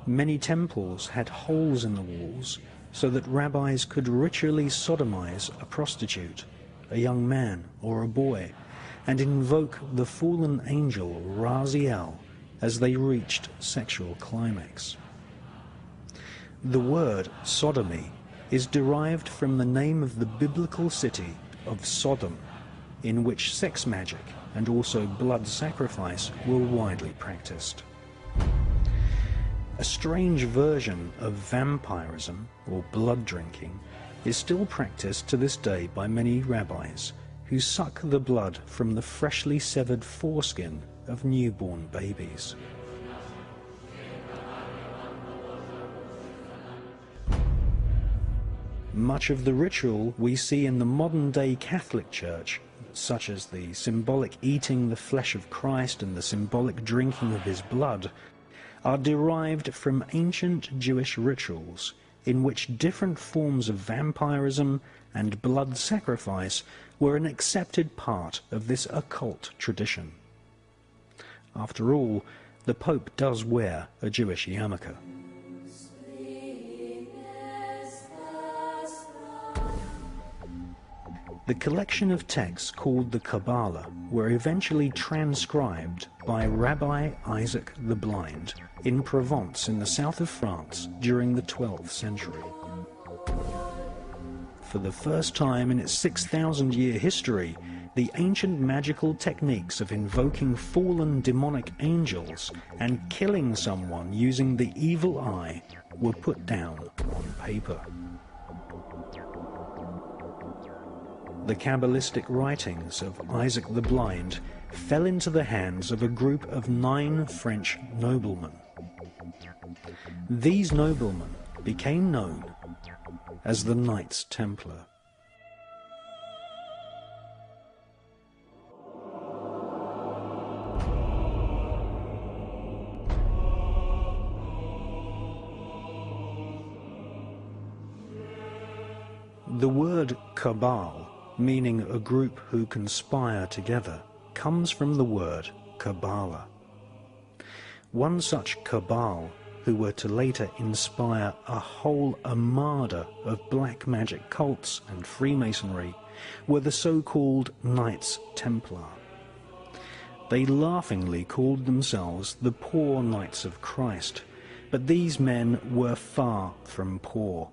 Many temples had holes in the walls so that rabbis could ritually sodomize a prostitute, a young man or a boy, and invoke the fallen angel Raziel as they reached sexual climax. The word sodomy is derived from the name of the biblical city of Sodom, in which sex magic and also blood sacrifice were widely practiced. A strange version of vampirism, or blood drinking, is still practiced to this day by many rabbis who suck the blood from the freshly severed foreskin of newborn babies. Much of the ritual we see in the modern-day Catholic Church, such as the symbolic eating the flesh of Christ and the symbolic drinking of his blood, are derived from ancient Jewish rituals in which different forms of vampirism and blood sacrifice were an accepted part of this occult tradition. After all, the Pope does wear a Jewish yarmulke. The collection of texts called the Kabbalah were eventually transcribed by Rabbi Isaac the Blind in Provence in the south of France during the 12th century. For the first time in its 6,000-year history, the ancient magical techniques of invoking fallen demonic angels and killing someone using the evil eye were put down on paper. The Kabbalistic writings of Isaac the Blind fell into the hands of a group of 9 French noblemen. These noblemen became known as the Knights Templar. The word cabal, meaning a group who conspire together, comes from the word Kabbalah. One such cabal, who were to later inspire a whole armada of black magic cults and Freemasonry, were the so-called Knights Templar. They laughingly called themselves the Poor Knights of Christ, but these men were far from poor.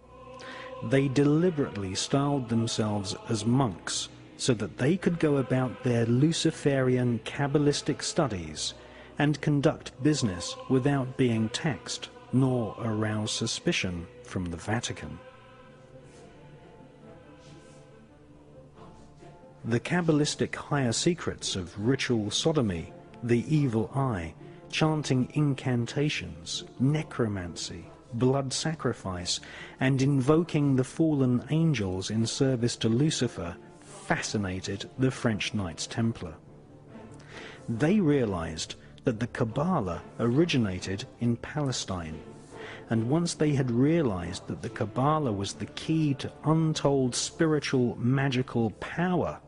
They deliberately styled themselves as monks so that they could go about their Luciferian Kabbalistic studies and conduct business without being taxed nor arouse suspicion from the Vatican. The Kabbalistic higher secrets of ritual sodomy, the evil eye, chanting incantations, necromancy, blood sacrifice, and invoking the fallen angels in service to Lucifer fascinated the French Knights Templar. They realized that the Kabbalah originated in Palestine, and once they had realized that the Kabbalah was the key to untold spiritual magical power,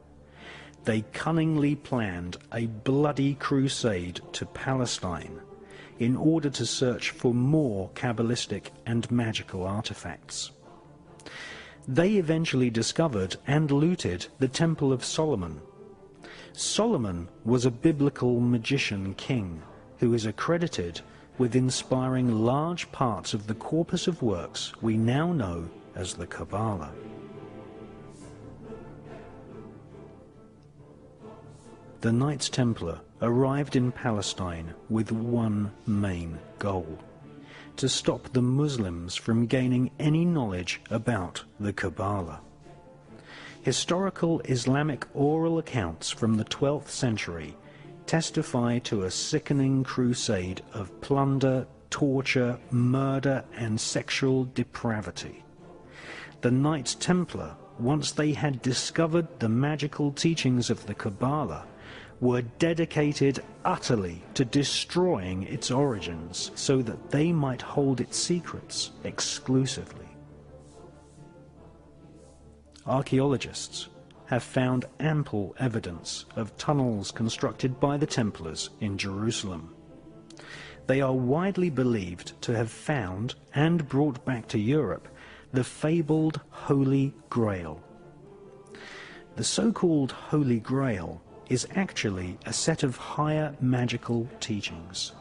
they cunningly planned a bloody crusade to Palestine in order to search for more Kabbalistic and magical artifacts. They eventually discovered and looted the Temple of Solomon. Solomon was a biblical magician king who is accredited with inspiring large parts of the corpus of works we now know as the Kabbalah. The Knights Templar arrived in Palestine with one main goal: to stop the Muslims from gaining any knowledge about the Kabbalah. Historical Islamic oral accounts from the 12th century testify to a sickening crusade of plunder, torture, murder, and sexual depravity. The Knights Templar, once they had discovered the magical teachings of the Kabbalah, were dedicated utterly to destroying its origins so that they might hold its secrets exclusively. Archaeologists have found ample evidence of tunnels constructed by the Templars in Jerusalem. They are widely believed to have found and brought back to Europe the fabled Holy Grail. The so-called Holy Grail is actually a set of higher magical teachings.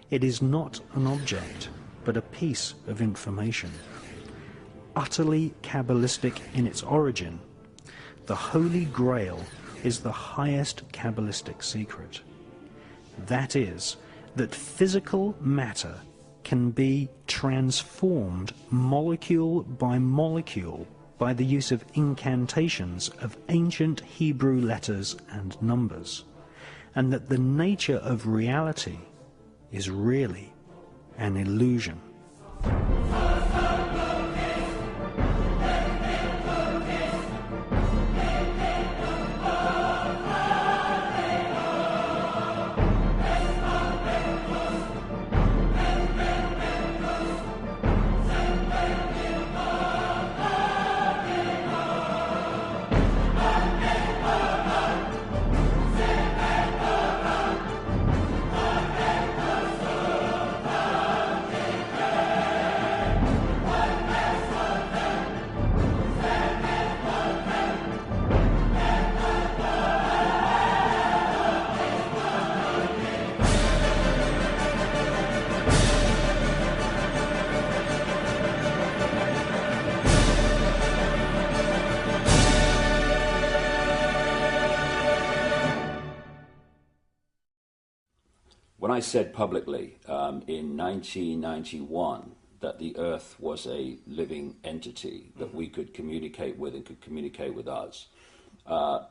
It is not an object, but a piece of information. Utterly Kabbalistic in its origin, the Holy Grail is the highest Kabbalistic secret. That is, that physical matter can be transformed molecule by molecule by the use of incantations of ancient Hebrew letters and numbers, and that the nature of reality is really an illusion. When I said publicly in 1991 that the Earth was a living entity that we could communicate with and could communicate with us,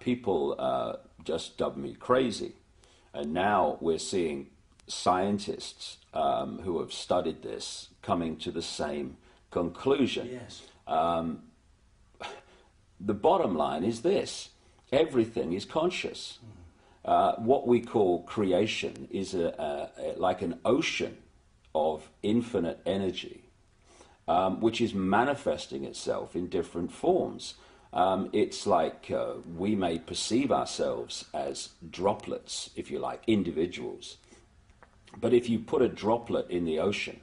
people just dubbed me crazy. And now we're seeing scientists who have studied this coming to the same conclusion. Yes. The bottom line is this: everything is conscious. What we call creation is like an ocean of infinite energy, which is manifesting itself in different forms. It's like we may perceive ourselves as droplets, if you like, individuals. But if you put a droplet in the ocean,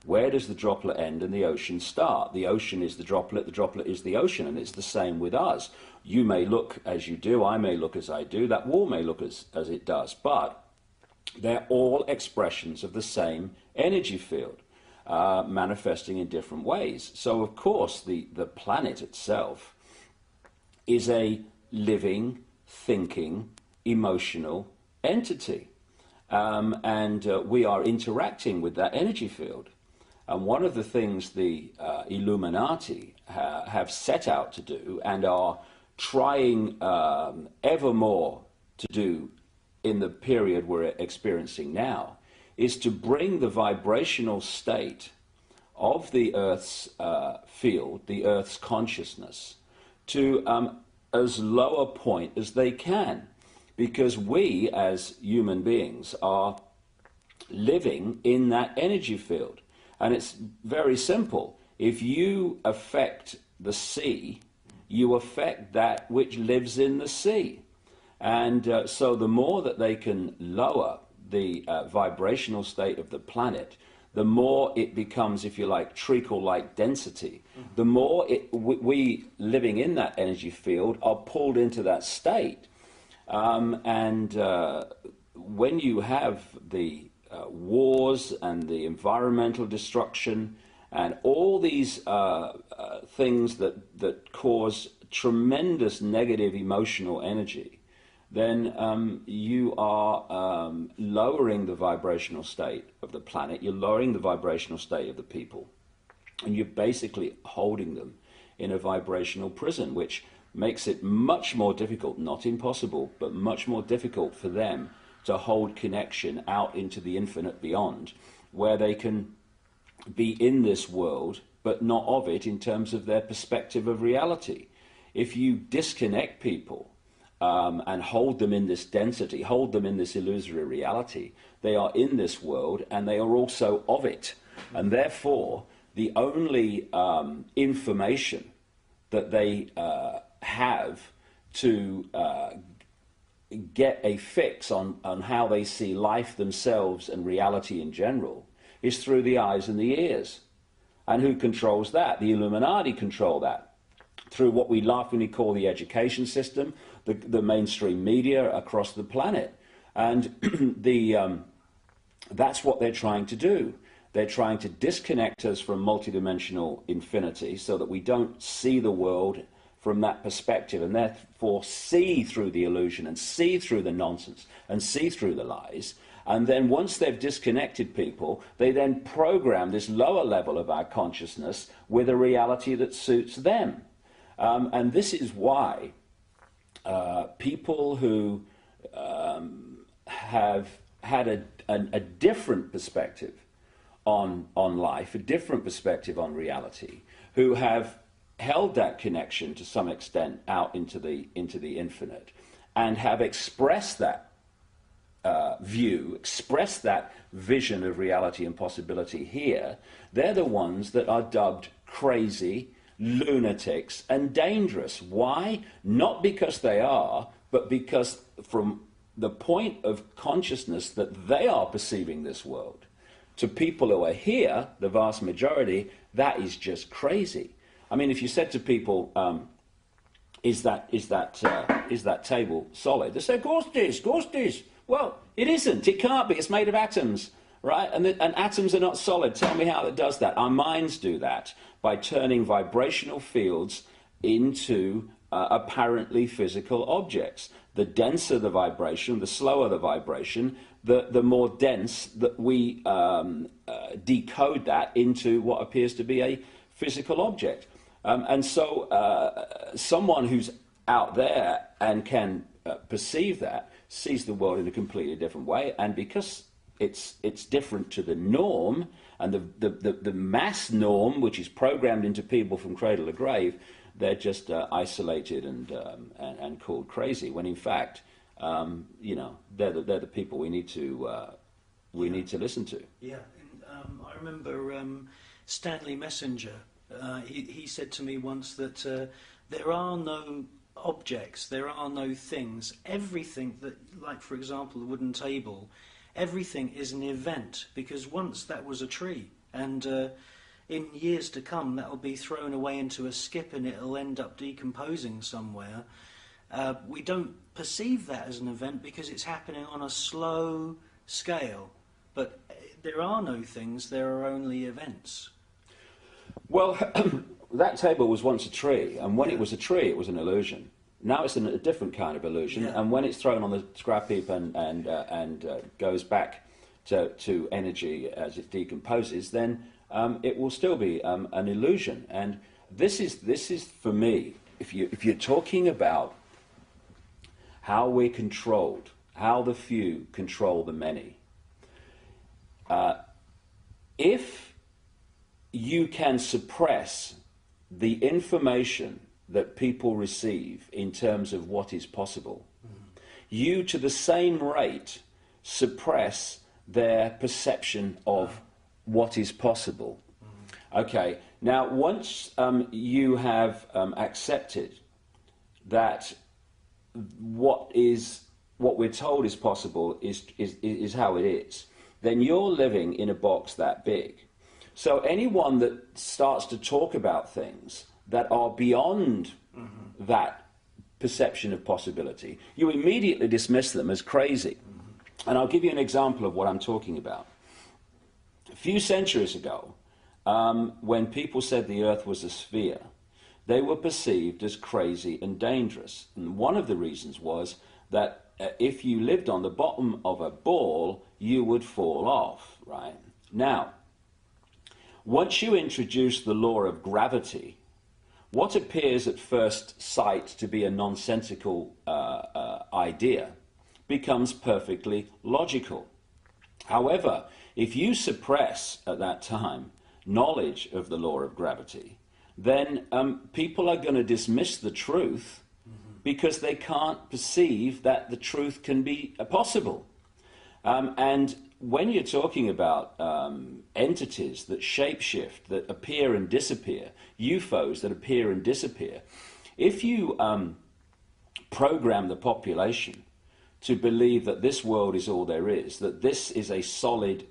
where does the droplet end and the ocean start? The ocean is the droplet is the ocean, and it's the same with us. You may look as you do, I may look as I do, that wall may look as it does, but they're all expressions of the same energy field, manifesting in different ways. So, of course, the planet itself is a living, thinking, emotional entity. And we are interacting with that energy field. And one of the things the Illuminati have set out to do and are trying ever more to do in the period we're experiencing now is to bring the vibrational state of the Earth's field, the Earth's consciousness, to as low a point as they can. Because we, as human beings, are living in that energy field. And it's very simple. If you affect the sea, you affect that which lives in the sea. And so the more that they can lower the vibrational state of the planet, the more it becomes, if you like, treacle-like density. The more we living in that energy field are pulled into that state. And when you have the wars and the environmental destruction and all these things that cause tremendous negative emotional energy, then you are lowering the vibrational state of the planet, you're lowering the vibrational state of the people, and you're basically holding them in a vibrational prison, which makes it much more difficult, not impossible, but much more difficult for them to hold connection out into the infinite beyond, where they can be in this world, but not of it in terms of their perspective of reality. If you disconnect people, and hold them in this density, hold them in this illusory reality, they are in this world and they are also of it. And therefore, the only information that they have to get a fix on how they see life themselves and reality in general is through the eyes and the ears. And who controls that? The Illuminati control that through what we laughingly call the education system, the mainstream media across the planet. And that's what they're trying to do. They're trying to disconnect us from multidimensional infinity so that we don't see the world from that perspective and therefore see through the illusion and see through the nonsense and see through the lies. And then once they've disconnected people, they then program this lower level of our consciousness with a reality that suits them. And this is why people who have had a different perspective on life, a different perspective on reality, who have held that connection to some extent out into the infinite, and have expressed that view, expressed that vision of reality and possibility here, they're the ones that are dubbed crazy, lunatics, and dangerous. Why? Not because they are, but because from the point of consciousness that they are perceiving this world, to people who are here, the vast majority, that is just crazy. I mean, if you said to people, is that table solid? They say, of course it is, of course it is. Well, it isn't. It can't be. It's made of atoms, right? And atoms are not solid. Tell me how it does that. Our minds do that by turning vibrational fields into apparently physical objects. The denser the vibration, the slower the vibration, the more dense that we decode that into what appears to be a physical object. And so someone who's out there and can perceive that sees the world in a completely different way, and because it's different to the norm and the mass norm, which is programmed into people from cradle to grave, they're just isolated and called crazy. When in fact, they're the people we need to listen to. Yeah, and, I remember Stanley Messenger. He said to me once that there are no objects, there are no things. Everything that, like for example, the wooden table, everything is an event, because once that was a tree, and in years to come that will be thrown away into a skip and it'll end up decomposing somewhere. We don't perceive that as an event because it's happening on a slow scale. But there are no things, there are only events. Well, that table was once a tree, and when it was a tree, it was an illusion. Now it's a different kind of illusion, and when it's thrown on the scrap heap and goes back to energy as it decomposes, then it will still be an illusion. And this is for me, if you're talking about how we're controlled, how the few control the many, if you can suppress the information that people receive in terms of what is possible, you to the same rate suppress their perception of what is possible. Okay, now once you have accepted that what we're told is possible is how it is, then you're living in a box that big. So anyone that starts to talk about things that are beyond that perception of possibility, you immediately dismiss them as crazy. And I'll give you an example of what I'm talking about. A few centuries ago, when people said the Earth was a sphere, they were perceived as crazy and dangerous. And one of the reasons was that if you lived on the bottom of a ball, you would fall off, right? Now, once you introduce the law of gravity, what appears at first sight to be a nonsensical idea becomes perfectly logical. However, if you suppress at that time knowledge of the law of gravity, then people are going to dismiss the truth because they can't perceive that the truth can be possible. And when you're talking about entities that shapeshift, that appear and disappear, UFOs that appear and disappear, if you program the population to believe that this world is all there is, that this is a solid